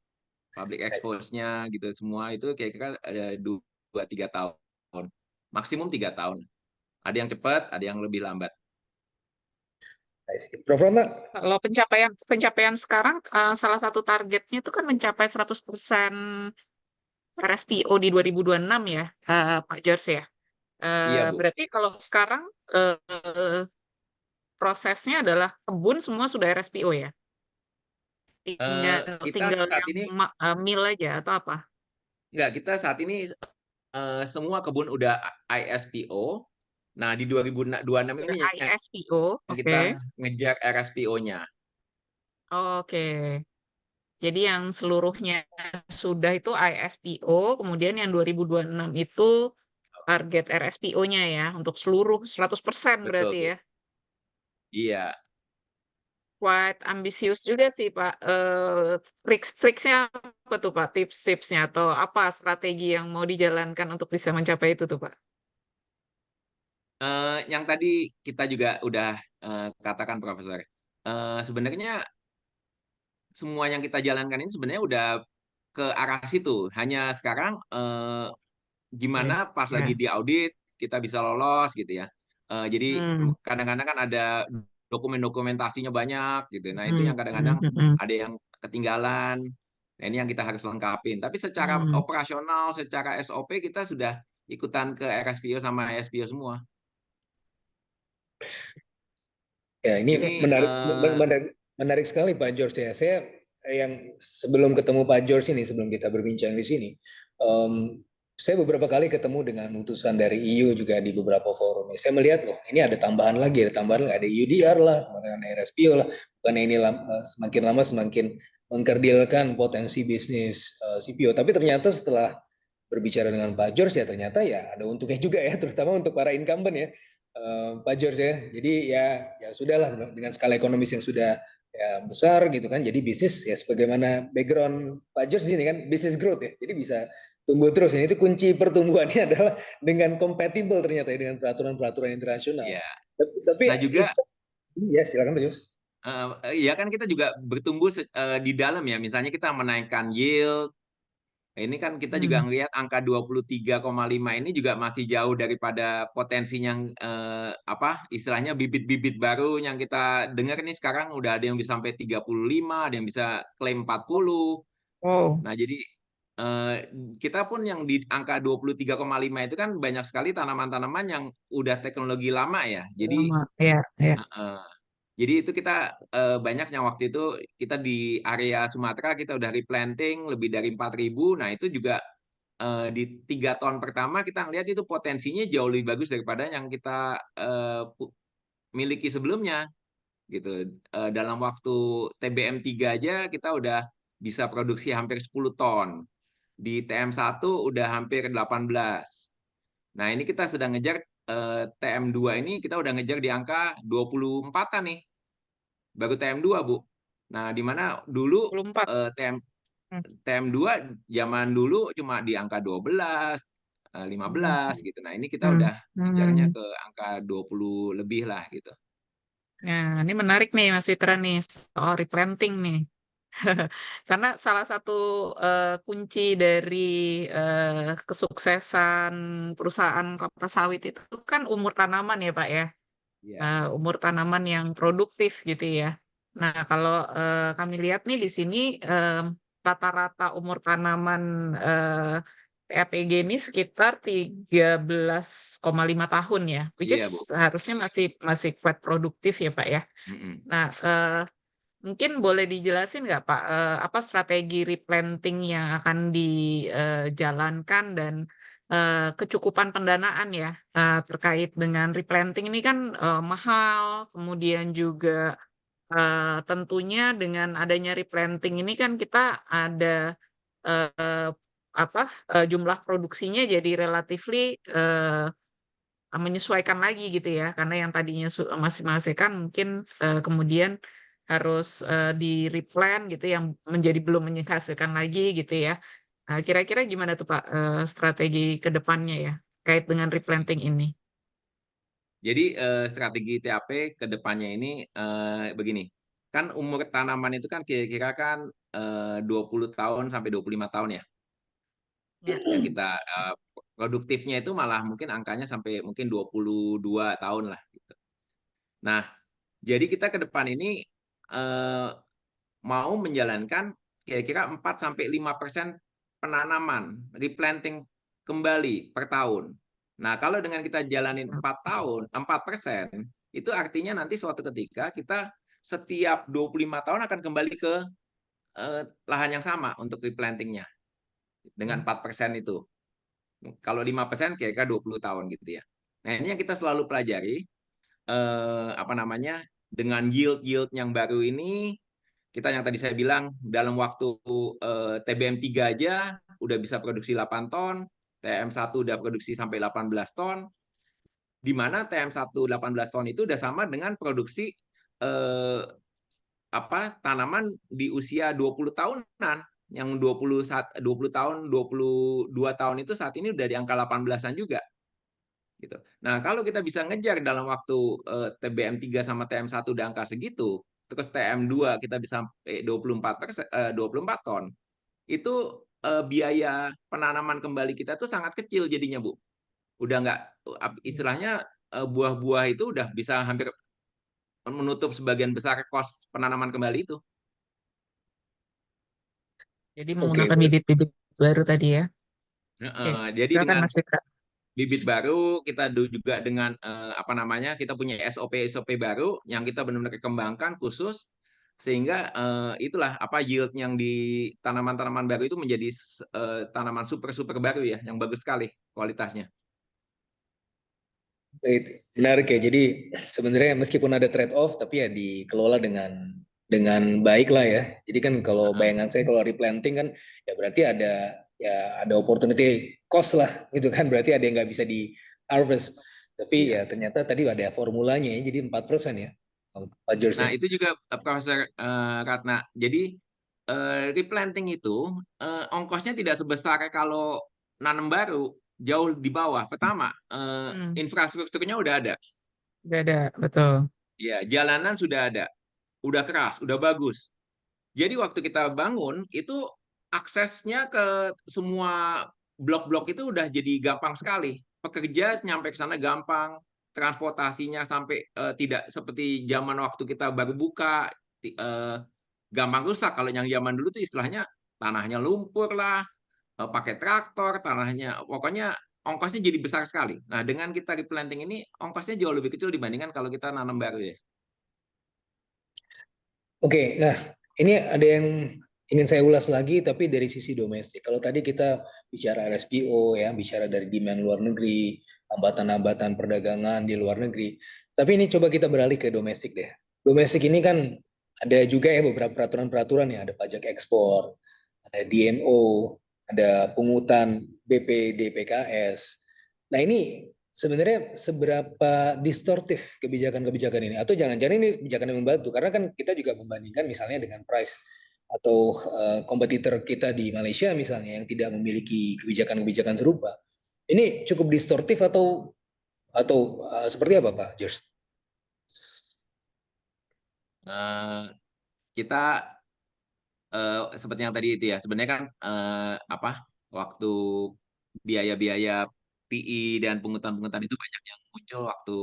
public expose-nya gitu semua itu kira-kira ada 2-3 tahun, maksimum 3 tahun. Ada yang cepat, ada yang lebih lambat. Prof. Ratna, Kalau pencapaian sekarang, salah satu targetnya itu kan mencapai 100% RSPO di 2026 ya, Pak George ya. Iya, Bu. Berarti kalau sekarang prosesnya adalah kebun semua sudah RSPO ya? Tinggal Kita tinggal saat yang ini mil aja atau apa? enggak, kita saat ini semua kebun udah ISPO. Nah, di 2026 Udah ini ISPO, yang oke. kita ngejar RSPO-nya. Oke. Jadi yang seluruhnya sudah itu ISPO, kemudian yang 2026 itu target RSPO-nya ya, untuk seluruh 100% Betul, berarti Bu. ya. Iya. Quite ambisius juga sih, Pak. Triks-triksnya apa tuh, Pak? Tips-tipsnya atau apa strategi yang mau dijalankan untuk bisa mencapai itu tuh, Pak? Yang tadi kita juga udah katakan, Profesor. Sebenarnya semua yang kita jalankan ini sebenarnya udah ke arah situ. Hanya sekarang Oke. gimana pas lagi Ya. di audit kita bisa lolos gitu ya. Jadi Hmm. kadang-kadang kan ada dokumentasinya banyak gitu. Nah itu Hmm. yang Hmm. kadang-kadang Hmm. ada yang ketinggalan. Nah ini yang kita harus lengkapin. Tapi secara Hmm. operasional, secara SOP kita sudah ikutan ke RSPO sama SPO semua. ya ini Ini menarik sekali Pak George ya. Saya yang sebelum ketemu Pak George ini, sebelum kita berbincang di sini, saya beberapa kali ketemu dengan utusan dari EU juga di beberapa forum. Saya melihat loh, ini ada tambahan lagi, ada EUDR lah, ada RSPO lah. Bukan ini semakin lama semakin mengkerdilkan potensi bisnis CPO. Tapi ternyata setelah berbicara dengan Pak George ya ternyata ya ada untungnya juga ya, terutama untuk para incumbent ya, Pak George ya. Jadi ya sudahlah, dengan skala ekonomis yang sudah ya besar gitu kan. Jadi bisnis ya sebagaimana background Pak George ini kan bisnis growth ya. Jadi bisa tumbuh terus. Ini itu kunci pertumbuhannya adalah dengan compatible ternyata ya dengan peraturan-peraturan internasional. ya. Tapi Nah juga ya silakan Pak George. ya kan kita juga bertumbuh di dalam ya. Misalnya kita menaikkan yield. Ini kan kita juga Hmm. ngelihat angka 23,5 ini juga masih jauh daripada potensi yang apa istilahnya bibit-bibit baru yang kita dengar nih sekarang udah ada yang bisa sampai 35, ada yang bisa klaim 40. Wow. Nah, jadi eh, kita pun yang di angka 23,5 itu kan banyak sekali tanaman-tanaman yang udah teknologi lama ya. Jadi Lama. Ya, ya. eh, jadi itu kita banyaknya waktu itu kita di area Sumatera kita udah replanting lebih dari 4.000. Nah itu juga di 3 tahun pertama kita ngelihat itu potensinya jauh lebih bagus daripada yang kita miliki sebelumnya gitu. Dalam waktu TBM 3 aja kita udah bisa produksi hampir 10 ton. Di TM1 udah hampir 18. Nah ini kita sedang ngejar TM2 ini kita udah ngejar di angka 24-an nih. Baru TM2, Bu. Nah, di mana dulu 24. TM2 zaman dulu cuma di angka 12, Hmm. 15 gitu. Nah, ini kita Hmm. udah bicaranya Hmm. ke angka 20 lebih lah gitu. Nah, ini menarik nih Mas Fitra nih soal replanting nih. Karena salah satu kunci dari kesuksesan perusahaan kelapa sawit itu kan umur tanaman ya Pak ya. Iya. Umur tanaman yang produktif gitu ya. Nah, kalau kami lihat nih di sini rata-rata umur tanaman PAPG ini sekitar 13,5 tahun ya, which is Iya, Bu. harusnya masih masih quite produktif ya Pak ya. Mm-mm. Nah, mungkin boleh dijelasin nggak Pak, apa strategi replanting yang akan dijalankan dan kecukupan pendanaan ya terkait dengan replanting ini kan mahal, kemudian juga tentunya dengan adanya replanting ini kan kita ada eh, apa jumlah produksinya jadi relatively menyesuaikan lagi gitu ya, karena yang tadinya masih menghasilkan mungkin kemudian harus di-replan gitu yang menjadi belum menghasilkan lagi gitu ya. Nah, kira-kira gimana tuh Pak strategi ke depannya ya terkait dengan replanting ini? Jadi strategi TAP ke depannya ini begini. Kan umur tanaman itu kan kira-kira kan 20 tahun sampai 25 tahun ya. Ya. Yang kita produktifnya itu malah mungkin angkanya sampai mungkin 22 tahun lah gitu. Nah, jadi kita ke depan ini eh, mau menjalankan kira-kira 4 sampai 5% penanaman, replanting kembali per tahun. Nah, kalau dengan kita jalanin 4 tahun, 4%, itu artinya nanti suatu ketika kita setiap 25 tahun akan kembali ke lahan yang sama untuk replantingnya dengan 4% itu. Kalau 5% kira-kira 20 tahun gitu ya. Nah, ini yang kita selalu pelajari apa namanya? Dengan yield yang baru ini kita yang tadi saya bilang dalam waktu TBM 3 aja udah bisa produksi 8 ton, TM1 udah produksi sampai 18 ton, di mana TM1 18 ton itu udah sama dengan produksi eh, tanaman di usia 20 tahunan. Yang 20 tahun, 22 tahun itu saat ini udah di angka 18-an juga gitu. Nah, kalau kita bisa ngejar dalam waktu TBM 3 sama TM1 udah angka segitu, terus TM2 kita bisa sampai 24 ton, itu biaya penanaman kembali kita tuh sangat kecil jadinya, Bu. Udah nggak istilahnya buah-buah itu udah bisa hampir menutup sebagian besar kos penanaman kembali itu. Jadi Oke, menggunakan baik. bibit-bibit baru tadi ya. Oke, Jadi silakan dengan Mas Fitra. bibit baru, kita juga dengan apa namanya, kita punya SOP baru yang kita benar-benar kembangkan khusus sehingga itulah apa yield yang di tanaman-tanaman baru itu menjadi tanaman super super baru ya, yang bagus sekali kualitasnya. Baik, menarik ya. Jadi sebenarnya meskipun ada trade off, tapi ya dikelola dengan baik lah ya. Jadi kan kalau bayangan saya kalau replanting kan ya berarti ada opportunity cost lah gitu kan. Berarti ada yang nggak bisa di harvest. Tapi Iya. ya ternyata tadi ada formulanya ya. Jadi 4% ya, Pak George Nah ya. itu juga Profesor Ratna. Jadi replanting itu ongkosnya tidak sebesar kalau nanam baru, jauh di bawah. Pertama, Hmm, infrastrukturnya udah ada. udah ada, betul. Ya, jalanan sudah ada, udah keras, udah bagus. Jadi waktu kita bangun itu aksesnya ke semua blok-blok itu udah jadi gampang sekali. Pekerja nyampe ke sana gampang, transportasinya sampai tidak seperti zaman waktu kita baru buka, gampang rusak. Kalau yang zaman dulu tuh istilahnya tanahnya lumpur lah, pakai traktor, tanahnya pokoknya ongkosnya jadi besar sekali. Nah, dengan kita replanting ini ongkosnya jauh lebih kecil dibandingkan kalau kita nanam baru ya. Oke, nah ini ada yang ingin saya ulas lagi, tapi dari sisi domestik. Kalau tadi kita bicara RSPO ya, bicara dari demand luar negeri, hambatan-hambatan perdagangan di luar negeri. Tapi ini coba kita beralih ke domestik deh. Domestik ini kan ada juga ya beberapa peraturan-peraturan ya, ada pajak ekspor, ada DMO, ada pungutan BPDPKS. Nah ini sebenarnya seberapa distortif kebijakan-kebijakan ini, atau jangan-jangan ini kebijakan yang membantu, karena kan kita juga membandingkan misalnya dengan price atau kompetitor kita di Malaysia misalnya yang tidak memiliki kebijakan-kebijakan serupa. Ini cukup distortif atau seperti apa Pak George? Kita seperti yang tadi itu ya, sebenarnya kan waktu biaya-biaya PI dan pungutan-pungutan itu banyak yang muncul waktu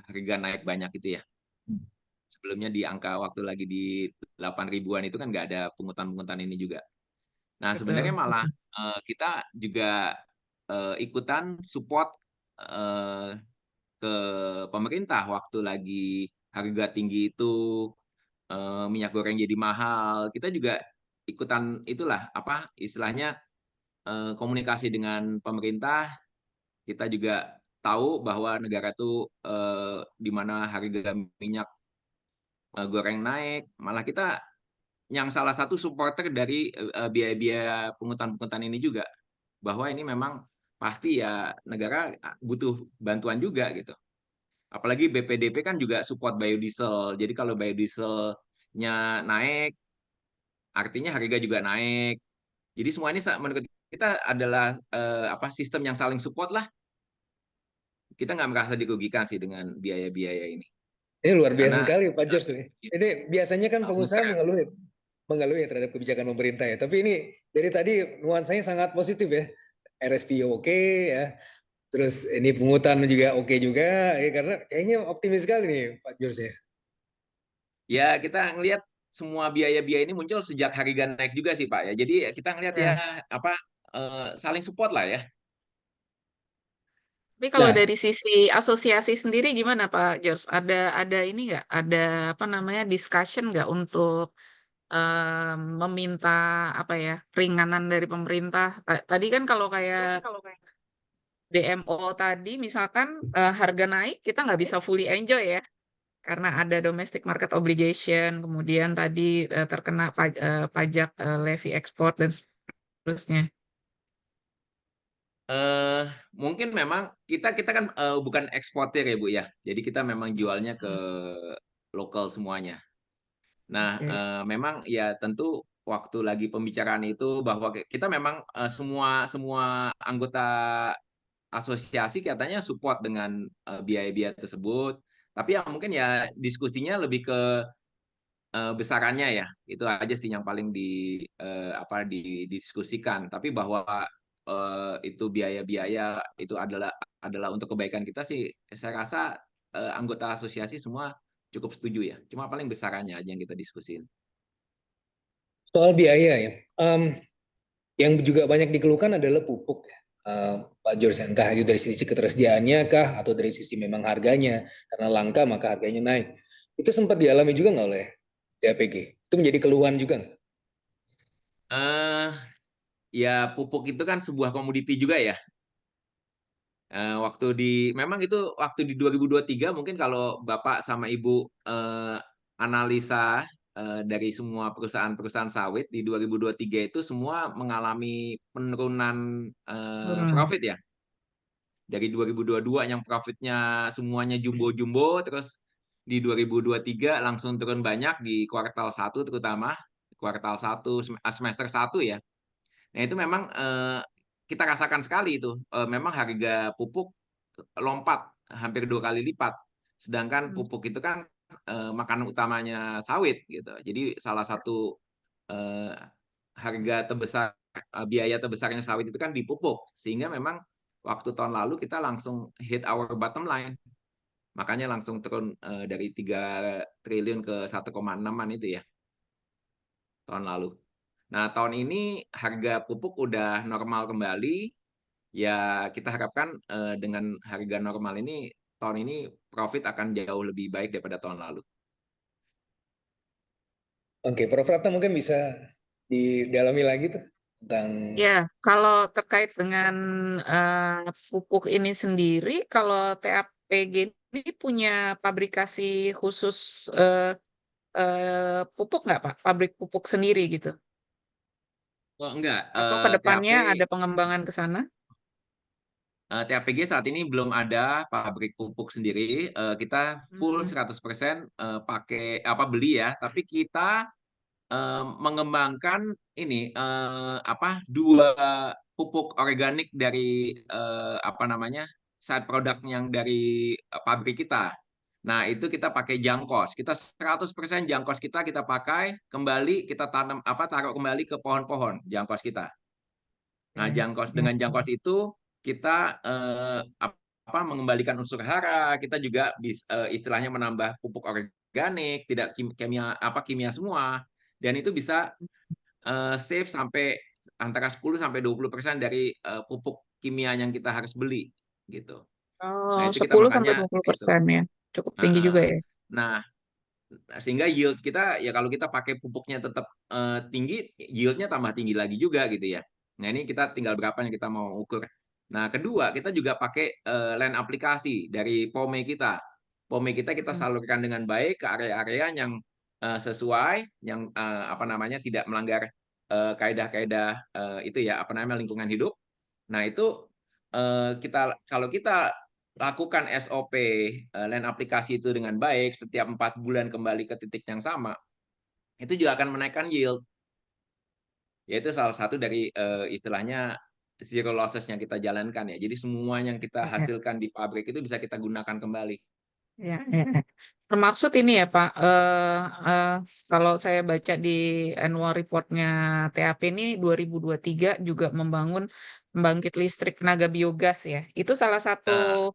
harga naik banyak itu ya. Sebelumnya di angka waktu lagi di 8 ribuan itu kan nggak ada pungutan-pungutan ini juga. Nah, sebenarnya Betul, malah betul. kita juga ikutan support eh, ke pemerintah waktu lagi harga tinggi itu, minyak goreng jadi mahal. Kita juga ikutan itulah apa istilahnya komunikasi dengan pemerintah. Kita juga tahu bahwa negara itu di mana harga minyak goreng naik, malah kita yang salah satu supporter dari biaya-biaya pungutan-pungutan ini juga, bahwa ini memang pasti ya negara butuh bantuan juga gitu. Apalagi BPDP kan juga support biodiesel. Jadi kalau biodieselnya naik, artinya harga juga naik. Jadi semua ini menurut kita adalah sistem yang saling support lah. Kita nggak merasa dirugikan sih dengan biaya-biaya ini. Ini luar biasa Karena sekali Pak George nih. Ini biasanya kan pengusaha muter. mengeluh ya terhadap kebijakan pemerintah ya. Tapi ini dari tadi nuansanya sangat positif ya. RSPO oke ya. Terus ini pungutan juga oke juga ya, karena kayaknya optimis sekali nih Pak George ya. Ya, kita ngelihat semua biaya-biaya ini muncul sejak harga naik juga sih Pak ya. Jadi kita ngelihat ya Ya. saling support lah ya. Tapi kalau Nah, dari sisi asosiasi sendiri gimana Pak George? Ada ini nggak? Ada apa namanya discussion nggak untuk meminta apa ya ringanan dari pemerintah? Tadi kan kalau kayak DMO tadi, misalkan harga naik, kita nggak bisa fully enjoy ya, karena ada domestic market obligation, kemudian tadi terkena pajak levy ekspor dan seterusnya. eh Mungkin memang kita kan bukan eksportir ya Bu ya. Jadi kita memang jualnya ke Hmm, lokal semuanya. Nah, Oke. memang ya tentu waktu lagi pembicaraan itu bahwa kita memang semua semua anggota asosiasi katanya support dengan biaya-biaya tersebut. Tapi yang mungkin ya diskusinya lebih ke besarannya ya. Itu aja sih yang paling didiskusikan. Tapi bahwa itu biaya-biaya itu adalah untuk kebaikan kita sih, saya rasa anggota asosiasi semua cukup setuju ya. Cuma paling besarannya aja yang kita diskusin. soal biaya ya. Yang juga banyak dikeluhkan adalah pupuk ya. Pak George, entah itu dari sisi ketersediaannya kah atau dari sisi memang harganya, karena langka maka harganya naik. Itu sempat dialami juga nggak oleh DAPG? Itu menjadi keluhan juga nggak? eh Ya pupuk itu kan sebuah komoditi juga ya. Memang itu waktu di 2023 mungkin kalau Bapak sama Ibu analisa dari semua perusahaan-perusahaan sawit di 2023 itu semua mengalami penurunan Turunan. profit ya. Dari 2022 yang profitnya semuanya jumbo-jumbo, terus di 2023 langsung turun banyak di kuartal 1 terutama, kuartal 1 semester 1 ya. Nah, itu memang kita rasakan sekali itu. Memang harga pupuk lompat hampir 2 kali lipat. Sedangkan Hmm. pupuk itu kan makanan utamanya sawit gitu. Jadi salah satu eh, harga terbesar, biaya terbesarnya sawit itu kan di pupuk. Sehingga memang waktu tahun lalu kita langsung hit our bottom line. Makanya langsung turun dari 3 triliun ke 1,6-an itu ya tahun lalu. Nah, tahun ini harga pupuk udah normal kembali. Ya, kita harapkan dengan harga normal ini, tahun ini profit akan jauh lebih baik daripada tahun lalu. Oke, Prof. Ratna mungkin bisa didalami lagi tuh tentang Ya, kalau terkait dengan pupuk ini sendiri, kalau TAPG ini punya pabrikasi khusus eh, pupuk nggak, Pak? Pabrik pupuk sendiri gitu? Oh, enggak. Atau ke depannya ada pengembangan ke sana? TAPG saat ini belum ada pabrik pupuk sendiri. Kita full Hmm. 100% pakai beli ya. Tapi kita mengembangkan ini dua pupuk organik dari apa namanya side product yang dari pabrik kita. Nah, itu kita pakai jangkos. Kita 100% jangkos kita pakai kembali, kita taruh kembali ke pohon-pohon jangkos kita. Nah, dengan jangkos itu kita mengembalikan unsur hara, kita juga istilahnya menambah pupuk organik, tidak kimia semua. Dan itu bisa save sampai antara 10-20% dari pupuk kimia yang kita harus beli gitu. Nah, Oh, itu kita 10 sampai makanya itu. 20% ya. Cukup tinggi Heeh. juga ya. Nah, sehingga yield kita ya kalau kita pakai pupuknya tetap tinggi, yieldnya tambah tinggi lagi juga gitu ya. Nah, ini kita tinggal berapa yang kita mau ukur. Nah, kedua kita juga pakai land aplikasi dari POME kita. POME kita salurkan dengan baik ke area-area yang sesuai, yang tidak melanggar kaedah-kaedah itu ya lingkungan hidup. Nah, itu kalau kita lakukan SOP land aplikasi itu dengan baik, setiap 4 bulan kembali ke titik yang sama, itu juga akan menaikkan yield. Yaitu salah satu dari istilahnya zero losses yang kita jalankan ya. Jadi semua yang kita hasilkan di pabrik itu bisa kita gunakan kembali. Ya, ya. Termaksud ini ya Pak, kalau saya baca di annual report-nya TAP ini 2023 juga membangun pembangkit listrik tenaga biogas ya. Itu salah satu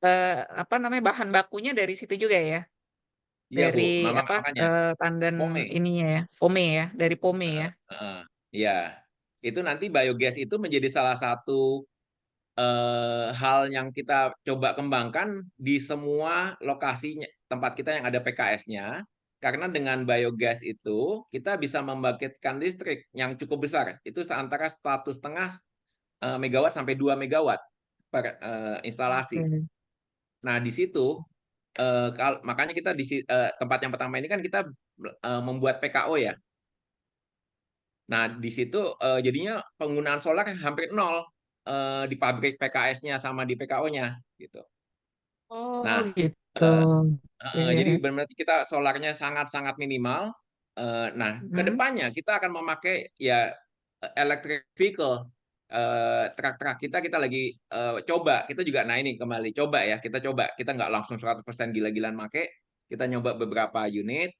bahan bakunya dari situ juga ya. Iya Bu, Dari makanya tandan POME. ininya ya, POME ya, dari POME ya. Iya, itu nanti biogas itu menjadi salah satu hal yang kita coba kembangkan di semua lokasi tempat kita yang ada PKS-nya, karena dengan biogas itu kita bisa membangkitkan listrik yang cukup besar, itu antara 1,5 megawatt sampai 2 megawatt per instalasi. Oke. Nah, di situ makanya kita di tempat yang pertama ini kan kita membuat PKO ya. Nah, di situ jadinya penggunaan solar hampir nol di pabrik PKS-nya sama di PKO-nya gitu. Oh Nah, gitu. jadi Oke. berarti kita solarnya sangat-sangat minimal. Nah, kedepannya kita akan memakai ya electric vehicle. Truk-truk kita lagi coba. Kita juga, nah ini kembali coba ya. Kita nggak langsung 100% gila-gilaan make. Kita nyoba beberapa unit.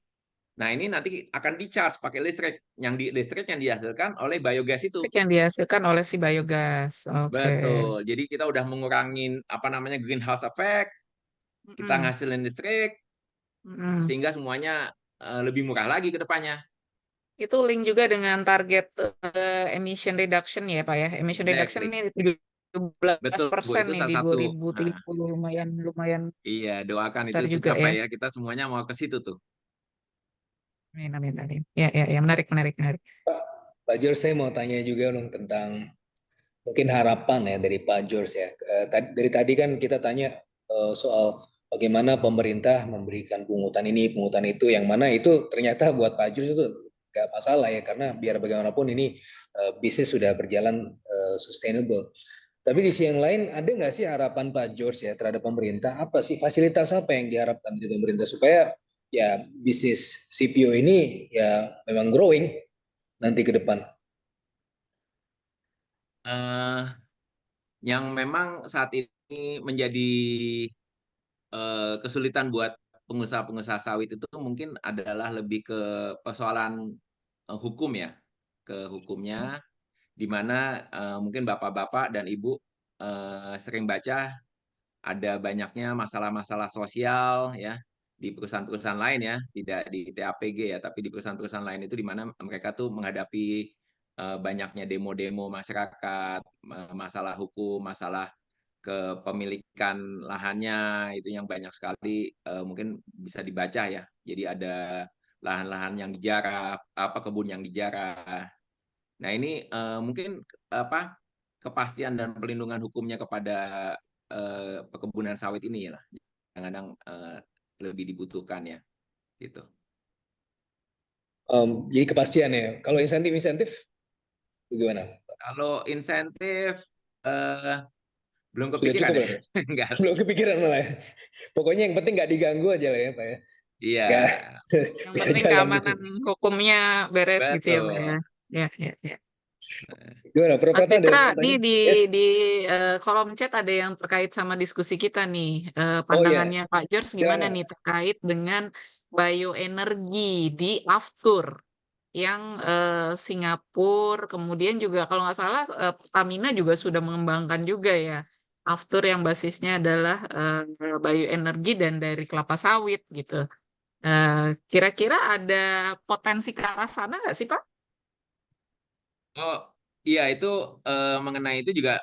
Nah, ini nanti akan di-charge pakai listrik. Listrik yang dihasilkan oleh biogas itu. Listrik yang dihasilkan oleh si biogas. Oke. Betul. Jadi kita udah mengurangin greenhouse effect, kita Mm-mm. ngasilin listrik, Mm-mm. sehingga semuanya lebih murah lagi ke depannya. Itu link juga dengan target emission reduction ya Pak ya. Emission reduction Exactly. ini Betul, Bu. 17% Itu nih salah di satu. 2030 lumayan Iya, doakan itu besar juga ya. tercapai ya. Kita semuanya mau ke situ tuh. Amin, amin, amin. Ya, menarik, menarik, menarik. Pak George, saya mau tanya juga dong tentang mungkin harapan ya dari Pak George ya. Dari tadi kan kita tanya soal bagaimana pemerintah memberikan pungutan ini, pungutan itu, yang mana itu ternyata buat Pak George itu nggak masalah ya, karena biar bagaimanapun ini bisnis sudah berjalan sustainable. Tapi di sisi yang lain, ada nggak sih harapan Pak George ya terhadap pemerintah? Apa sih fasilitas apa yang diharapkan dari pemerintah supaya ya bisnis CPO ini ya memang growing nanti ke depan? Yang memang saat ini menjadi kesulitan buat pengusaha-pengusaha sawit itu mungkin adalah lebih ke persoalan hukum ya, ke hukumnya, di mana mungkin bapak-bapak dan ibu sering baca ada banyaknya masalah-masalah sosial ya di perusahaan-perusahaan lain ya, tidak di TAPG ya, tapi di perusahaan-perusahaan lain itu di mana mereka tuh menghadapi banyaknya demo-demo masyarakat, masalah hukum, masalah kepemilikan lahannya itu yang banyak sekali mungkin bisa dibaca ya. Jadi ada lahan-lahan yang dijarah, kebun yang dijarah. Nah, ini mungkin kepastian dan perlindungan hukumnya kepada perkebunan sawit ini ya, kadang-kadang lebih dibutuhkan ya, gitu. Jadi kepastian ya. Kalau insentif bagaimana? Kalau insentif belum Sudah kepikiran cukup ya, lah ya? enggak. Belum kepikiran malah ya. Pokoknya yang penting nggak diganggu aja lah ya Pak ya. Iya, nggak Yang nggak penting jalan keamanan bisnis. hukumnya beres gitu ya, Pak ya. betul. Ya, ya, ya. Gimana, Prof Mas Ratna ada Fitra, yang mau nih tanya? di Yes. di kolom chat ada yang terkait sama diskusi kita nih. Oh ya, Pandangannya Pak George gimana silakan. nih terkait dengan bioenergi di Aftur yang Singapura, kemudian juga kalau nggak salah Pertamina juga sudah mengembangkan juga ya Aftur yang basisnya adalah bioenergi dan dari kelapa sawit gitu. Kira-kira ada potensi ke arah sana nggak sih Pak? Oh iya, itu mengenai itu juga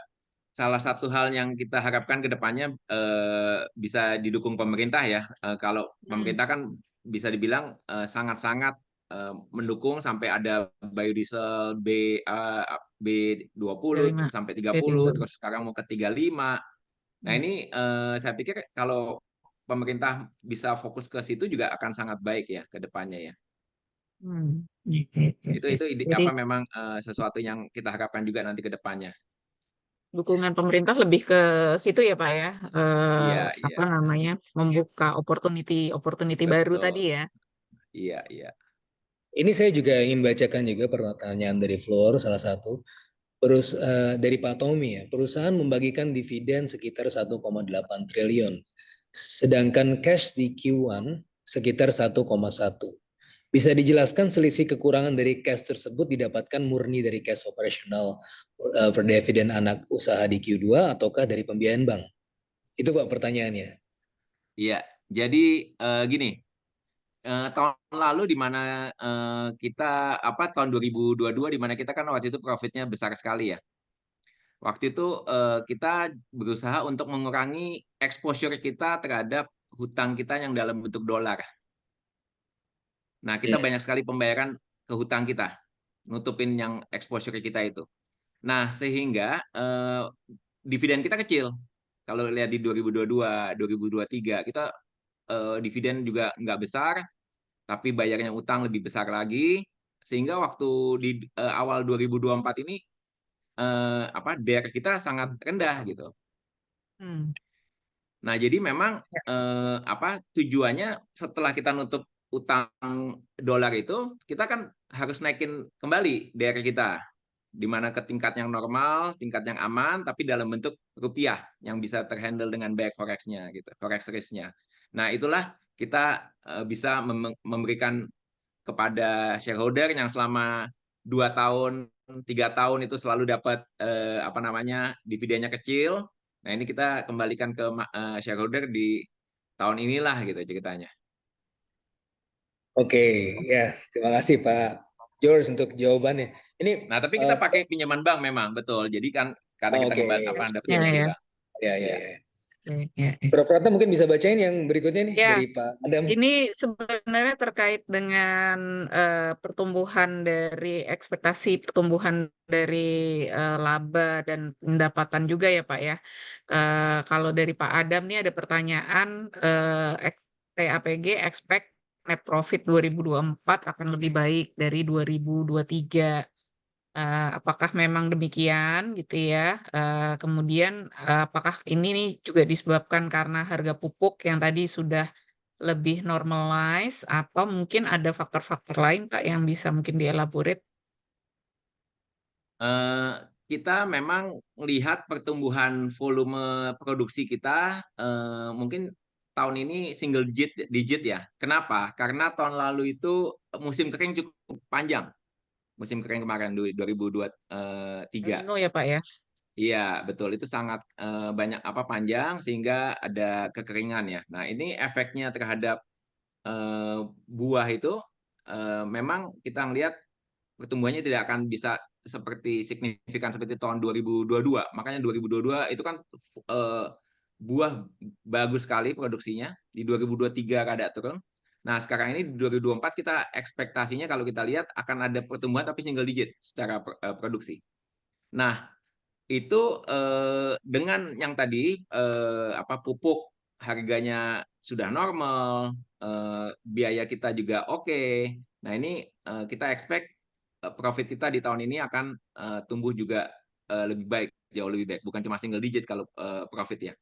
salah satu hal yang kita harapkan ke depannya bisa didukung pemerintah ya. Kalau Hmm, pemerintah kan bisa dibilang sangat-sangat mendukung sampai ada biodiesel B20 Dari mana? terus sampai Jadi, 30 terus sekarang mau ke 35. Nah, ini saya pikir kalau pemerintah bisa fokus ke situ juga akan sangat baik ya ke depannya ya. oke, oke, oke. Itu Jadi apa memang sesuatu yang kita harapkan juga nanti ke depannya. dukungan pemerintah lebih ke situ ya Pak ya, Iya, apa iya, namanya, membuka opportunity opportunity baru tadi betul. ya. Iya, iya. Ini saya juga ingin bacakan juga pertanyaan dari Floor, salah satu. Dari Pak Tommy ya, perusahaan membagikan dividen sekitar 1,8 triliun, sedangkan cash di Q1 sekitar 1,1. Bisa dijelaskan selisih kekurangan dari cash tersebut didapatkan murni dari cash operasional per dividen anak usaha di Q2 ataukah dari pembiayaan bank? Itu Pak pertanyaannya. Iya, jadi gini, tahun lalu di mana kita apa tahun 2022 di mana kita kan waktu itu profitnya besar sekali ya. Waktu itu kita berusaha untuk mengurangi exposure kita terhadap hutang kita yang dalam bentuk dolar. Nah, kita Hmm. banyak sekali pembayaran ke hutang kita, nutupin yang exposure kita itu. Nah, sehingga dividen kita kecil. Kalau lihat di 2022, 2023, kita dividen juga nggak besar, tapi bayarnya utang lebih besar lagi, sehingga waktu di awal 2024 ini DER kita sangat rendah gitu. Hmm. Nah, jadi memang Ya. tujuannya setelah kita nutup utang dolar itu, kita kan harus naikin kembali DER kita di mana ke tingkat yang normal, tingkat yang aman, tapi dalam bentuk rupiah yang bisa terhandle dengan baik forex-nya gitu, forex risk-nya. Nah, itulah kita bisa memberikan kepada shareholder yang selama 2 tahun, 3 tahun itu selalu dapat dividennya kecil. Nah, ini kita kembalikan ke shareholder di tahun inilah gitu ceritanya. Oke, ya terima kasih Pak George untuk jawabannya. Ini Nah, tapi kita pakai pinjaman bank memang, betul. Jadi kan karena kita oke, dapetin Ya, dari ya. bank. ya ya Ya. ya. Ya, ya, ya. Prof Ratna mungkin bisa bacain yang berikutnya nih Ya, dari Pak Adam. ini sebenarnya terkait dengan pertumbuhan dari ekspektasi pertumbuhan dari laba dan pendapatan juga ya Pak ya. Kalau dari Pak Adam nih ada pertanyaan, TAPG expect net profit 2024 akan lebih baik dari 2023. Apakah memang demikian gitu ya? Kemudian apakah ini nih juga disebabkan karena harga pupuk yang tadi sudah lebih normalize atau mungkin ada faktor-faktor lain Kak yang bisa mungkin dielaborate? Eh, Kita memang melihat pertumbuhan volume produksi kita mungkin tahun ini single digit ya. Kenapa? Karena tahun lalu itu musim kering cukup panjang. Musim kering kemarin 2023. El Nino ya Pak ya? Iya, betul. Itu sangat banyak panjang sehingga ada kekeringan ya. Nah, ini efeknya terhadap eh, buah itu memang kita ngelihat pertumbuhannya tidak akan bisa seperti signifikan seperti tahun 2022. Makanya 2022 itu kan eh, buah bagus sekali produksinya. Di 2023 rada turun. Nah, sekarang ini di 2024 kita ekspektasinya kalau kita lihat akan ada pertumbuhan tapi single digit secara produksi. Nah, itu dengan yang tadi pupuk harganya sudah normal, biaya kita juga oke. Nah, ini kita expect profit kita di tahun ini akan tumbuh juga lebih baik, jauh lebih baik, bukan cuma single digit kalau profit ya.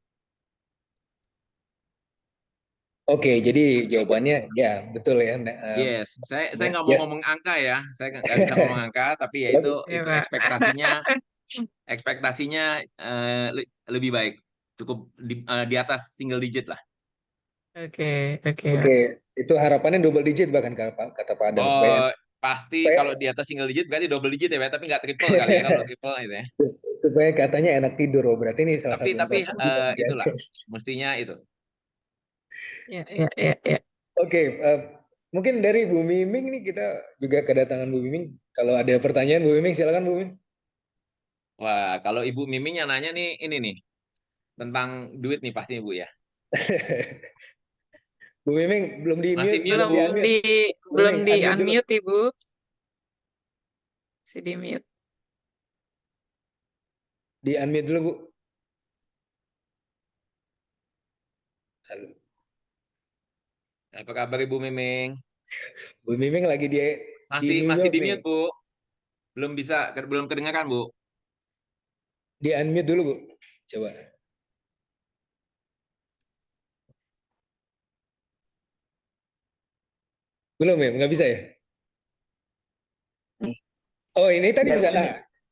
Oke, jadi jawabannya ya betul ya. Yes, saya nggak mau Yes. ngomong angka ya, saya nggak bisa ngomong angka, tapi ya itu Ya, Pak. ekspektasinya lebih baik, cukup di atas single digit lah. Oke, oke, Pak. Oke, itu harapannya double digit bahkan kata Pak Adam supaya Oh, pasti kalau di atas single digit berarti double digit ya, Pak, tapi nggak triple kali ya kalau triple itu ya. supaya katanya enak tidur. Oh, berarti ini salah Tapi satu informasi. itulah, mestinya itu. Ya, ya, ya, ya. Oke, mungkin dari Bu Miming nih kita juga kedatangan Bu Miming. Kalau ada pertanyaan Bu Miming, silakan Bu Miming. Wah, kalau Ibu Miming yang nanya nih ini nih tentang duit nih pasti Ibu ya. Bu Miming belum di Masih mute, mute, Belum Bu. di Bu belum Miming, di unmute dulu. unmute, Ibu. Si di mute. Di unmute dulu Bu. Apa kabar Ibu Miming? Bu Miming lagi di New Masih York di nih. mute, Bu. Belum kedengaran, Bu. Di unmute dulu Bu. Coba. Belum ya? Nggak bisa ya? Oh ini tadi bisa.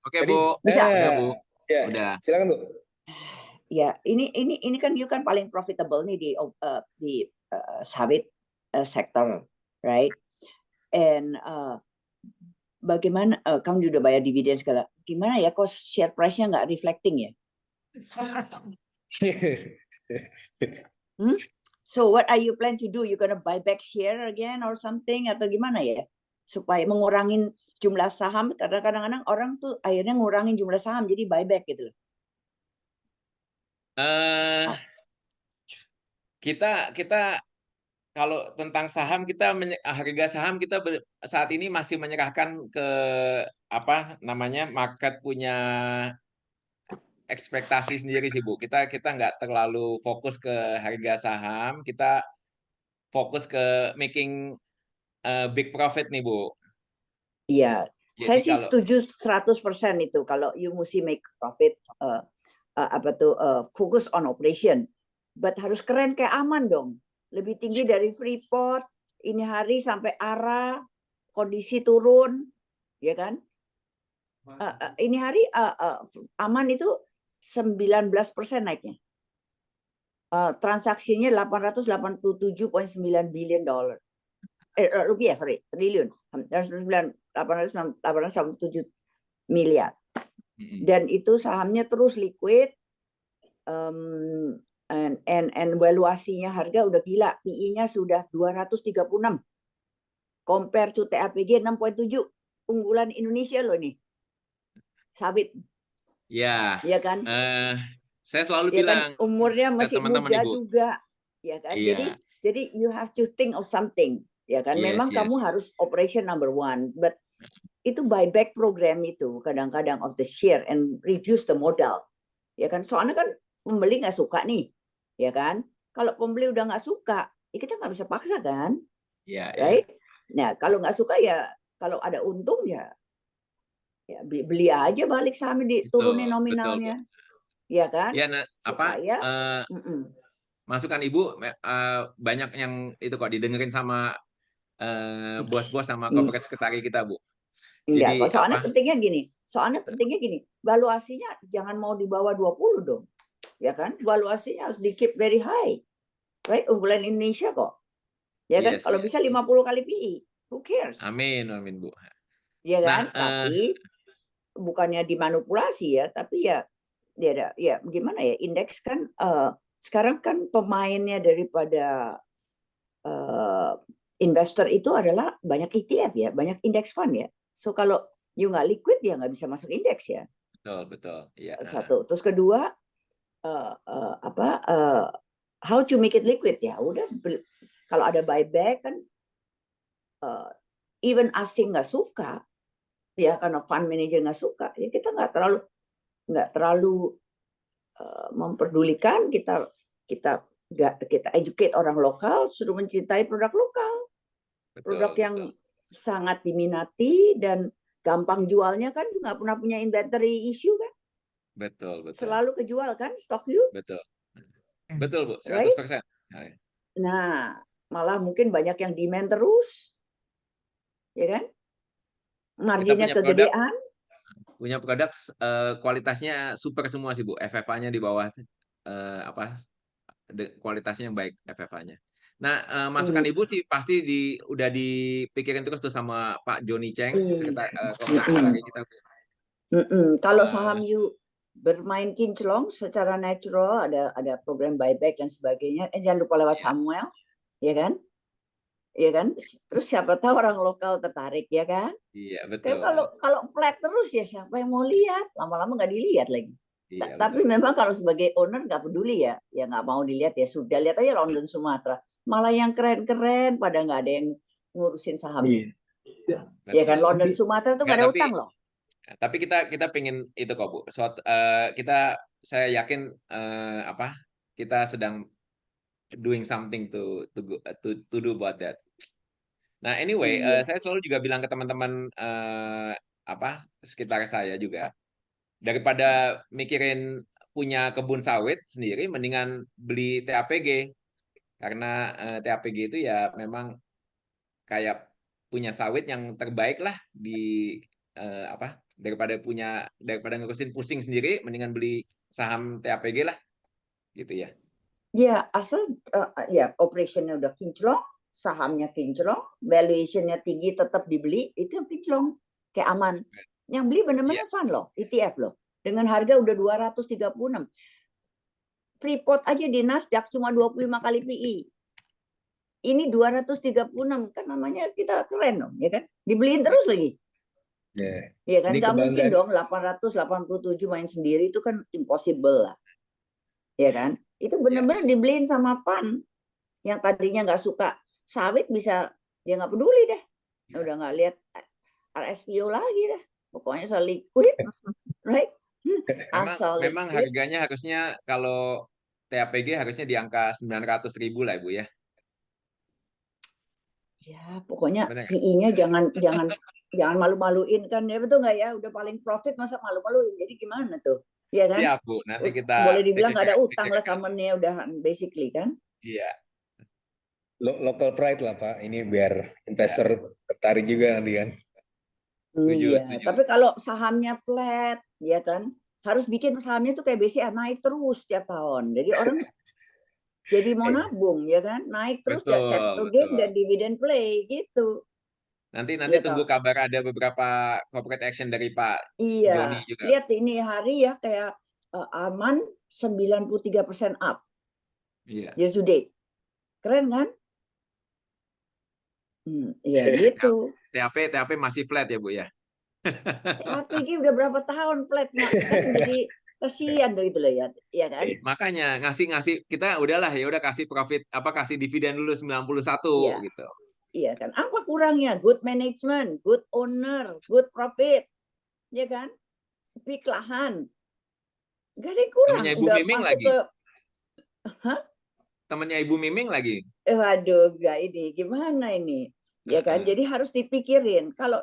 Oke, Tadi Bu. Bisa. Udah, Bu. Ya, Udah. silakan Bu. Ya, ini kan you kan paling profitable nih di sawit sektor, right? And bagaimana kamu udah bayar dividen segala, gimana ya kok share price-nya nggak reflecting ya? So what are you plan to do? You gonna buy back share again or something atau gimana ya? Supaya mengurangin jumlah saham, karena kadang-kadang orang tuh akhirnya ngurangin jumlah saham jadi buyback gitu loh. Kita kalau tentang saham harga saham kita saat ini masih menyerahkan ke apa namanya market punya ekspektasi sendiri sih Bu. Kita nggak terlalu fokus ke harga saham, kita fokus ke making big profit nih Bu. Iya, saya Jadi sih setuju 100% itu kalau you mesti make profit fokus on operation. But harus keren kayak Aman dong. Lebih tinggi dari Freeport, ini hari sampai ARA, kondisi turun, ya kan? Ini hari Aman itu 19% naiknya. Transaksinya 887.9 billion dollar. Rupiah, triliun. 887 miliar. Dan itu sahamnya terus liquid, and valuasinya harga udah gila, PE-nya sudah 236. Compare to TAPG 6.7. Unggulan Indonesia loh nih. Sawit. Ya. Ya kan? Saya selalu ya bilang kan? Umurnya masih teman-teman muda Ibu. juga. Ya kan? Iya. Jadi you have to think of something. Ya kan? Memang kamu harus operation number one, but itu buyback program itu kadang-kadang of the share and reduce the modal. Ya kan? Soalnya kan pembeli nggak suka nih. Ya kan? Kalau pembeli udah nggak suka, ya kita nggak bisa paksa kan? Iya, right? Nah, kalau nggak suka ya, kalau ada untung ya beli aja balik sahamnya, diturunin nominalnya. Ya kan? Ya, supaya masukan Ibu banyak yang itu kok didengerin sama bos-bos sama corporate sekretari kita, Bu. Enggak, kok soalnya pentingnya gini. Valuasinya jangan mau di bawah 20 dong. Ya kan? Valuasinya harus di keep very high. Right? Unggulan Indonesia kok. Ya kan? Kalau bisa 50 kali PE. Who cares? Amin, Bu. Ya kan? Tapi bukannya dimanipulasi ya, tapi ya gimana ya? Indeks kan sekarang kan pemainnya daripada investor itu adalah banyak ETF ya, banyak index fund ya. So kalau you nggak liquid ya nggak bisa masuk indeks ya. Betul. Ya. Satu. Terus kedua, how to make it liquid ya? Udah, kalau ada buyback kan, even asing nggak suka, ya karena fund manager nggak suka, ya kita nggak terlalu memperdulikan. Kita educate orang lokal, suruh mencintai produk lokal, produk yang sangat diminati dan gampang jualnya kan, nggak pernah punya inventory issue kan. Betul. Selalu kejual kan stok you. Betul Bu, 100%. Right? Nah, malah mungkin banyak yang demand terus, ya kan? Marginnya kegedean. Punya produk kualitasnya super semua sih Bu. FFA-nya di bawah kualitasnya yang baik FFA-nya. Nah, masukan Ibu sih pasti udah dipikirin terus tuh sama Pak Joni Cheng, komisaris kita. Kalau saham you bermain kinclong secara natural, ada program buyback dan sebagainya, jangan lupa lewat Samuel, ya kan? Ya kan? Terus siapa tahu orang lokal tertarik, ya kan? Iya, Kayak betul. kalau flat terus ya siapa yang mau lihat? Lama-lama nggak dilihat lagi. Iya, Tapi betul. memang kalau sebagai owner nggak peduli ya nggak mau dilihat ya sudah, lihat aja London Sumatera. Malah yang keren-keren pada nggak ada yang ngurusin saham. Ya kan, London Sumatera tuh nggak ada utang loh. Tapi kita pengen itu kok Bu. Saya yakin kita sedang doing something to do about that. Nah, anyway, saya selalu juga bilang ke teman-teman sekitar saya juga, daripada mikirin punya kebun sawit sendiri, mendingan beli TAPG. Karena TAPG itu ya memang kayak punya sawit yang terbaik lah daripada ngurusin pusing sendiri, mendingan beli saham TAPG lah, gitu ya. Ya, asal ya operationnya udah kinclong, sahamnya kinclong, valuationnya tinggi tetap dibeli, itu yang kinclong, kayak aman. Yang beli benar-benar fund loh, ETF loh. Dengan harga udah 236. Freeport aja di Nasdaq cuma 25 kali PE. Ini 236, kan namanya kita keren dong, ya kan? Dibeliin terus lagi. Ya kan, nggak mungkin dong 887 main sendiri, itu kan impossible lah. Ya kan? Itu benar-benar dibeliin sama fund. Yang tadinya nggak suka sawit bisa, dia nggak peduli deh. Udah nggak lihat RSPO lagi deh. Pokoknya asal liquid, right? Asal memang harganya harusnya kalau TAPG harusnya di angka 900.000 lah Ibu ya. Ya, pokoknya PE-nya jangan malu-maluin kan, ya betul nggak ya? Udah paling profit masa malu-maluin. Jadi gimana tuh? Ya kan? Siap Bu, nanti kita boleh dibilang nggak ada utang lah company-nya udah basically kan? Iya. Local pride lah Pak, ini biar investor tertarik juga nanti kan. Iya, tapi kalau sahamnya flat, ya kan, harus bikin sahamnya tuh kayak BCA naik terus tiap tahun. Jadi orang jadi mau nabung, ya kan, naik terus capital gain dan dividend play gitu. Nanti tunggu kabar ada beberapa corporate action dari Pak Joni juga. Lihat ini hari ya kayak aman 93% up. Iya. Year to date. Keren kan? Iya gitu. TAP masih flat ya Bu ya. TAPG udah berapa tahun flat, kan jadi kasihan gitu loh ya, iya kan? Makanya ngasih kita udahlah ya udah kasih profit kasih dividen dulu 91 gitu. Iya kan? Apa kurangnya? Good management, good owner, good profit. Ya kan? Big lahan. Gak ada yang kurang. Temennya Ibu udah Miming masuk lagi. ke Temennya Ibu Miming lagi. Waduh, gak ini gimana ini? Ya kan? Jadi harus dipikirin. Kalau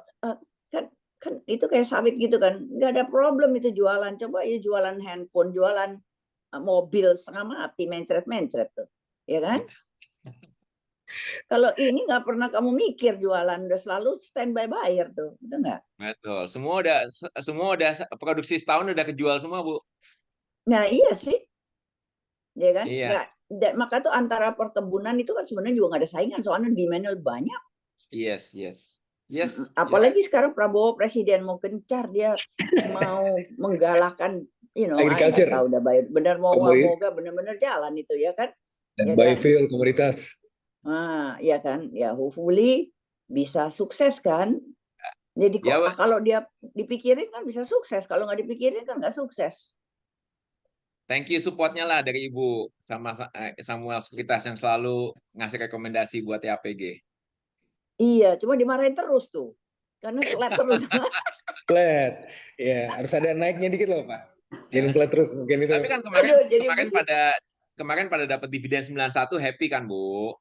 kan itu kayak sawit gitu kan, nggak ada problem itu jualan. Coba ya jualan handphone, jualan mobil setengah mati, mencret tuh, ya kan? Kalau ini nggak pernah kamu mikir jualan, udah selalu standby buyer tuh, betul nggak? Betul, semua udah produksi setahun udah kejual semua Bu. Nah iya sih, ya kan? Iya. Maka tuh antara perkebunan itu kan sebenarnya juga nggak ada saingan, soalnya demand-nya banyak. Yes. Apalagi sekarang Prabowo presiden mau gencar, dia mau menggalakkan, agriculture. Tahu udah moga benar-benar jalan itu ya kan? Dan biofuel komoditas. Nah, ya kan, ya hopefully bisa sukses kan. Jadi kalau dia dipikirin kan bisa sukses, kalau nggak dipikirin kan nggak sukses. Thank you supportnya lah dari Ibu sama Samuel Sekuritas yang selalu ngasih rekomendasi buat TAPG. Iya, cuma dimarahin terus tuh. Karena flat terus. Flat. Ya, harus ada naiknya dikit loh, Pak. Jadi flat terus mungkin itu. Tapi kan kemarin pada dapat dividen 91 happy kan, Bu?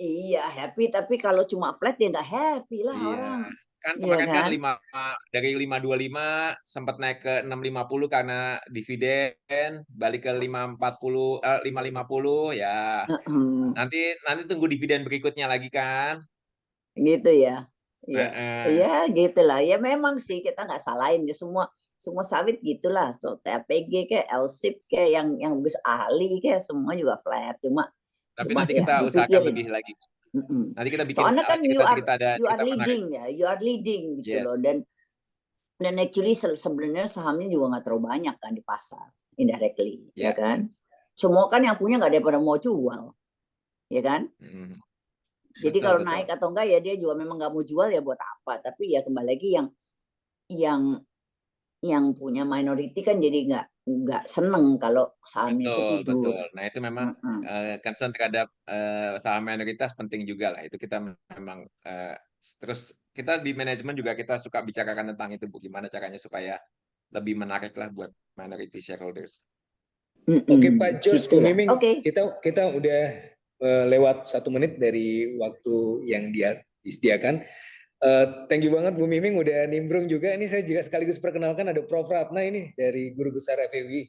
Iya, happy, tapi kalau cuma flat ya nggak happy lah orang. Kan Iya kemarin kan kan? dari 525 sempat naik ke 650 karena dividen, balik ke 550 ya. Heeh. Nanti tunggu dividen berikutnya lagi kan. Gitu ya. Ya, Heeh. ya gitulah. Ya memang sih kita nggak salahin ya, semua sawit gitulah. So TAPG kayak LSIP kayak yang bagus ahli kayak semua juga flat. Cuma Tapi cuma nanti ya kita usahakan dipikirin. lebih lagi. Mm-mm. Nanti kita bikin Soalnya kan cerita-cerita, ada you are cerita menarik. leading ya, you are leading gitu loh. Yes. Dan actually sebenarnya sahamnya juga nggak terlalu banyak kan di pasar indirectly, ya Ya. kan? Semua kan yang punya nggak ada pada mau jual, ya kan? Mm. Jadi Betul, kalau betul. naik atau enggak ya dia juga memang nggak mau jual ya buat apa. Tapi ya kembali lagi yang punya minority kan jadi nggak seneng kalau sahamnya Betul, ketidur. betul. Nah, itu memang Mm-mm. concern terhadap saham minoritas penting juga lah. Itu kita memang terus kita di manajemen juga kita suka bicarakan tentang itu, Bu. Gimana caranya supaya lebih menarik lah buat minority shareholders. Oke Pak George, Bu Gitulah. Miming, Oke. kita udah lewat 1 menit dari waktu yang dia disediakan. Thank you banget Bu Miming udah nimbrung juga. Ini saya juga sekaligus perkenalkan ada Prof. Ratna ini dari Guru Besar FEB.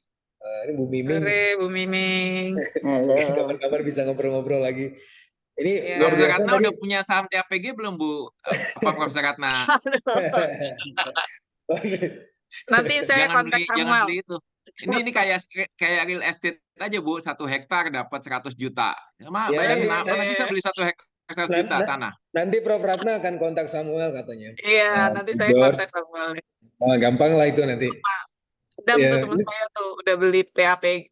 Ini Bu Miming. Sore Bu Miming. Halo. Kabar-kabar bisa ngobrol-ngobrol lagi. Ini Ya. luar Profesor biasa Ratna tadi. udah punya saham TAPG belum, Bu? Apa Profesor Ratna? Nanti saya kontak Jangan Samuel. beli itu. Ini kayak real estate aja, Bu. 1 hektar dapat 100 juta. Ya, Bayangin, nanti- mana bisa beli 1 hektar 100 juta tanah? Nanti Prof. Ratna akan kontak Samuel katanya. Iya, nanti saya George. kontak Samuel. Gampang lah itu nanti. Adam Ya, tuh teman saya tuh udah beli TAPG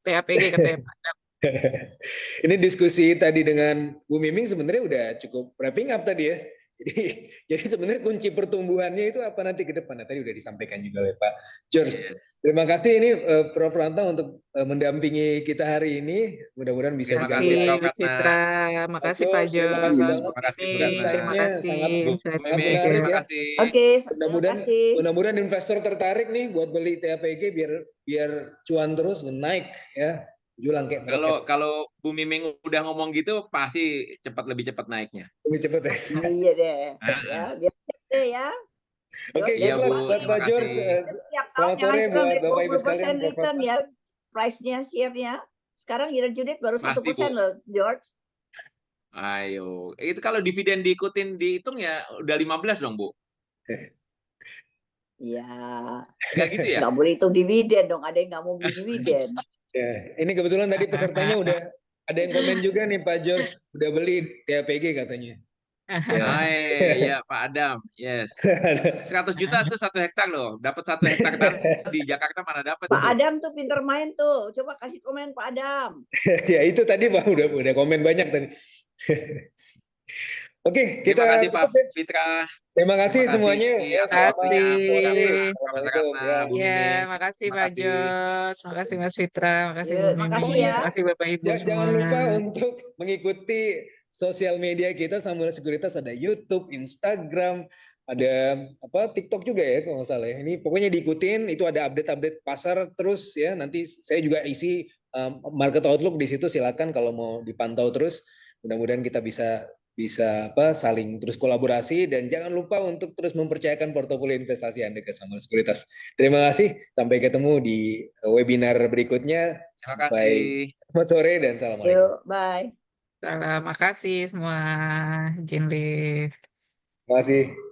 katanya Pak Adam. Ini diskusi tadi dengan Bu Miming sebenarnya udah cukup wrapping up tadi ya. Jadi sebenarnya kunci pertumbuhannya itu apa nanti ke depan? Nah, tadi udah disampaikan juga oleh Pak George. Yes. Terima kasih ini Prof. Ratna untuk mendampingi kita hari ini. Mudah-mudahan bisa Terima diganti kasih, lagi. Prof. Mas Fitra, makasih Pak Terima kasih Jos, banget. Bu Terima kasih, Bu Miming, Ratna. terima kasih, Sangat Bu insightnya Miming, juga. menarik terima ya. kasih. Oke, terima kasih. Mudah-mudahan investor tertarik nih buat beli TAPG biar cuan terus dan naik ya. Jualan kayak roket. Kalau Bu Miming udah ngomong gitu pasti lebih cepat naiknya. Lebih cepet ya. Iya deh. Ya, biar deh ya. Oke, Iya, good luck Bu. buat Terima Pak George. kasih. Selamat sore buat Bapak Ibu 20% sekalian. Prof. return ya, price-nya, share-nya. Sekarang year to date baru 1% Pasti, Bu. loh, George. Ayo, itu kalau dividen dihitung ya udah 15 dong, Bu. Iya. Nggak gitu ya? Nggak boleh hitung dividen dong, ada yang nggak mau beli dividen. Ya, ini kebetulan tadi pesertanya udah ada yang komen juga nih Pak George udah beli TAPG katanya. Ya. Iya Pak Adam, yes. 100 juta itu 1 hektar loh. Dapat 1 hektar tanah di Jakarta mana dapat Pak itu? Adam tuh pinter main tuh. Coba kasih komen Pak Adam. Ya itu tadi Pak udah komen banyak tadi. Oke, kita Terima kasih Pak tutup ya. Fitra. Terima kasih semuanya. Ya, Terima kasih. Assalamualaikum. Ya. Ya, makasih Pak Jos, makasih Mas Fitra, makasih Bu Miming, makasih ya. makasih Bapak Ibu semua. Jangan lupa untuk mengikuti sosial media kita Samuel Sekuritas, ada YouTube, Instagram, ada TikTok juga ya kalau nggak salah ya. Ini pokoknya diikutin, itu ada update-update pasar terus ya. Nanti saya juga isi market outlook di situ, silakan kalau mau dipantau terus. Mudah-mudahan kita bisa saling terus kolaborasi dan jangan lupa untuk terus mempercayakan portofolio investasi Anda ke Samuel Sekuritas. Terima kasih, sampai ketemu di webinar berikutnya. Terima kasih. Selamat sore dan assalamualaikum. Yuk, bye. Salam, makasih semua. Izin live. Terima kasih.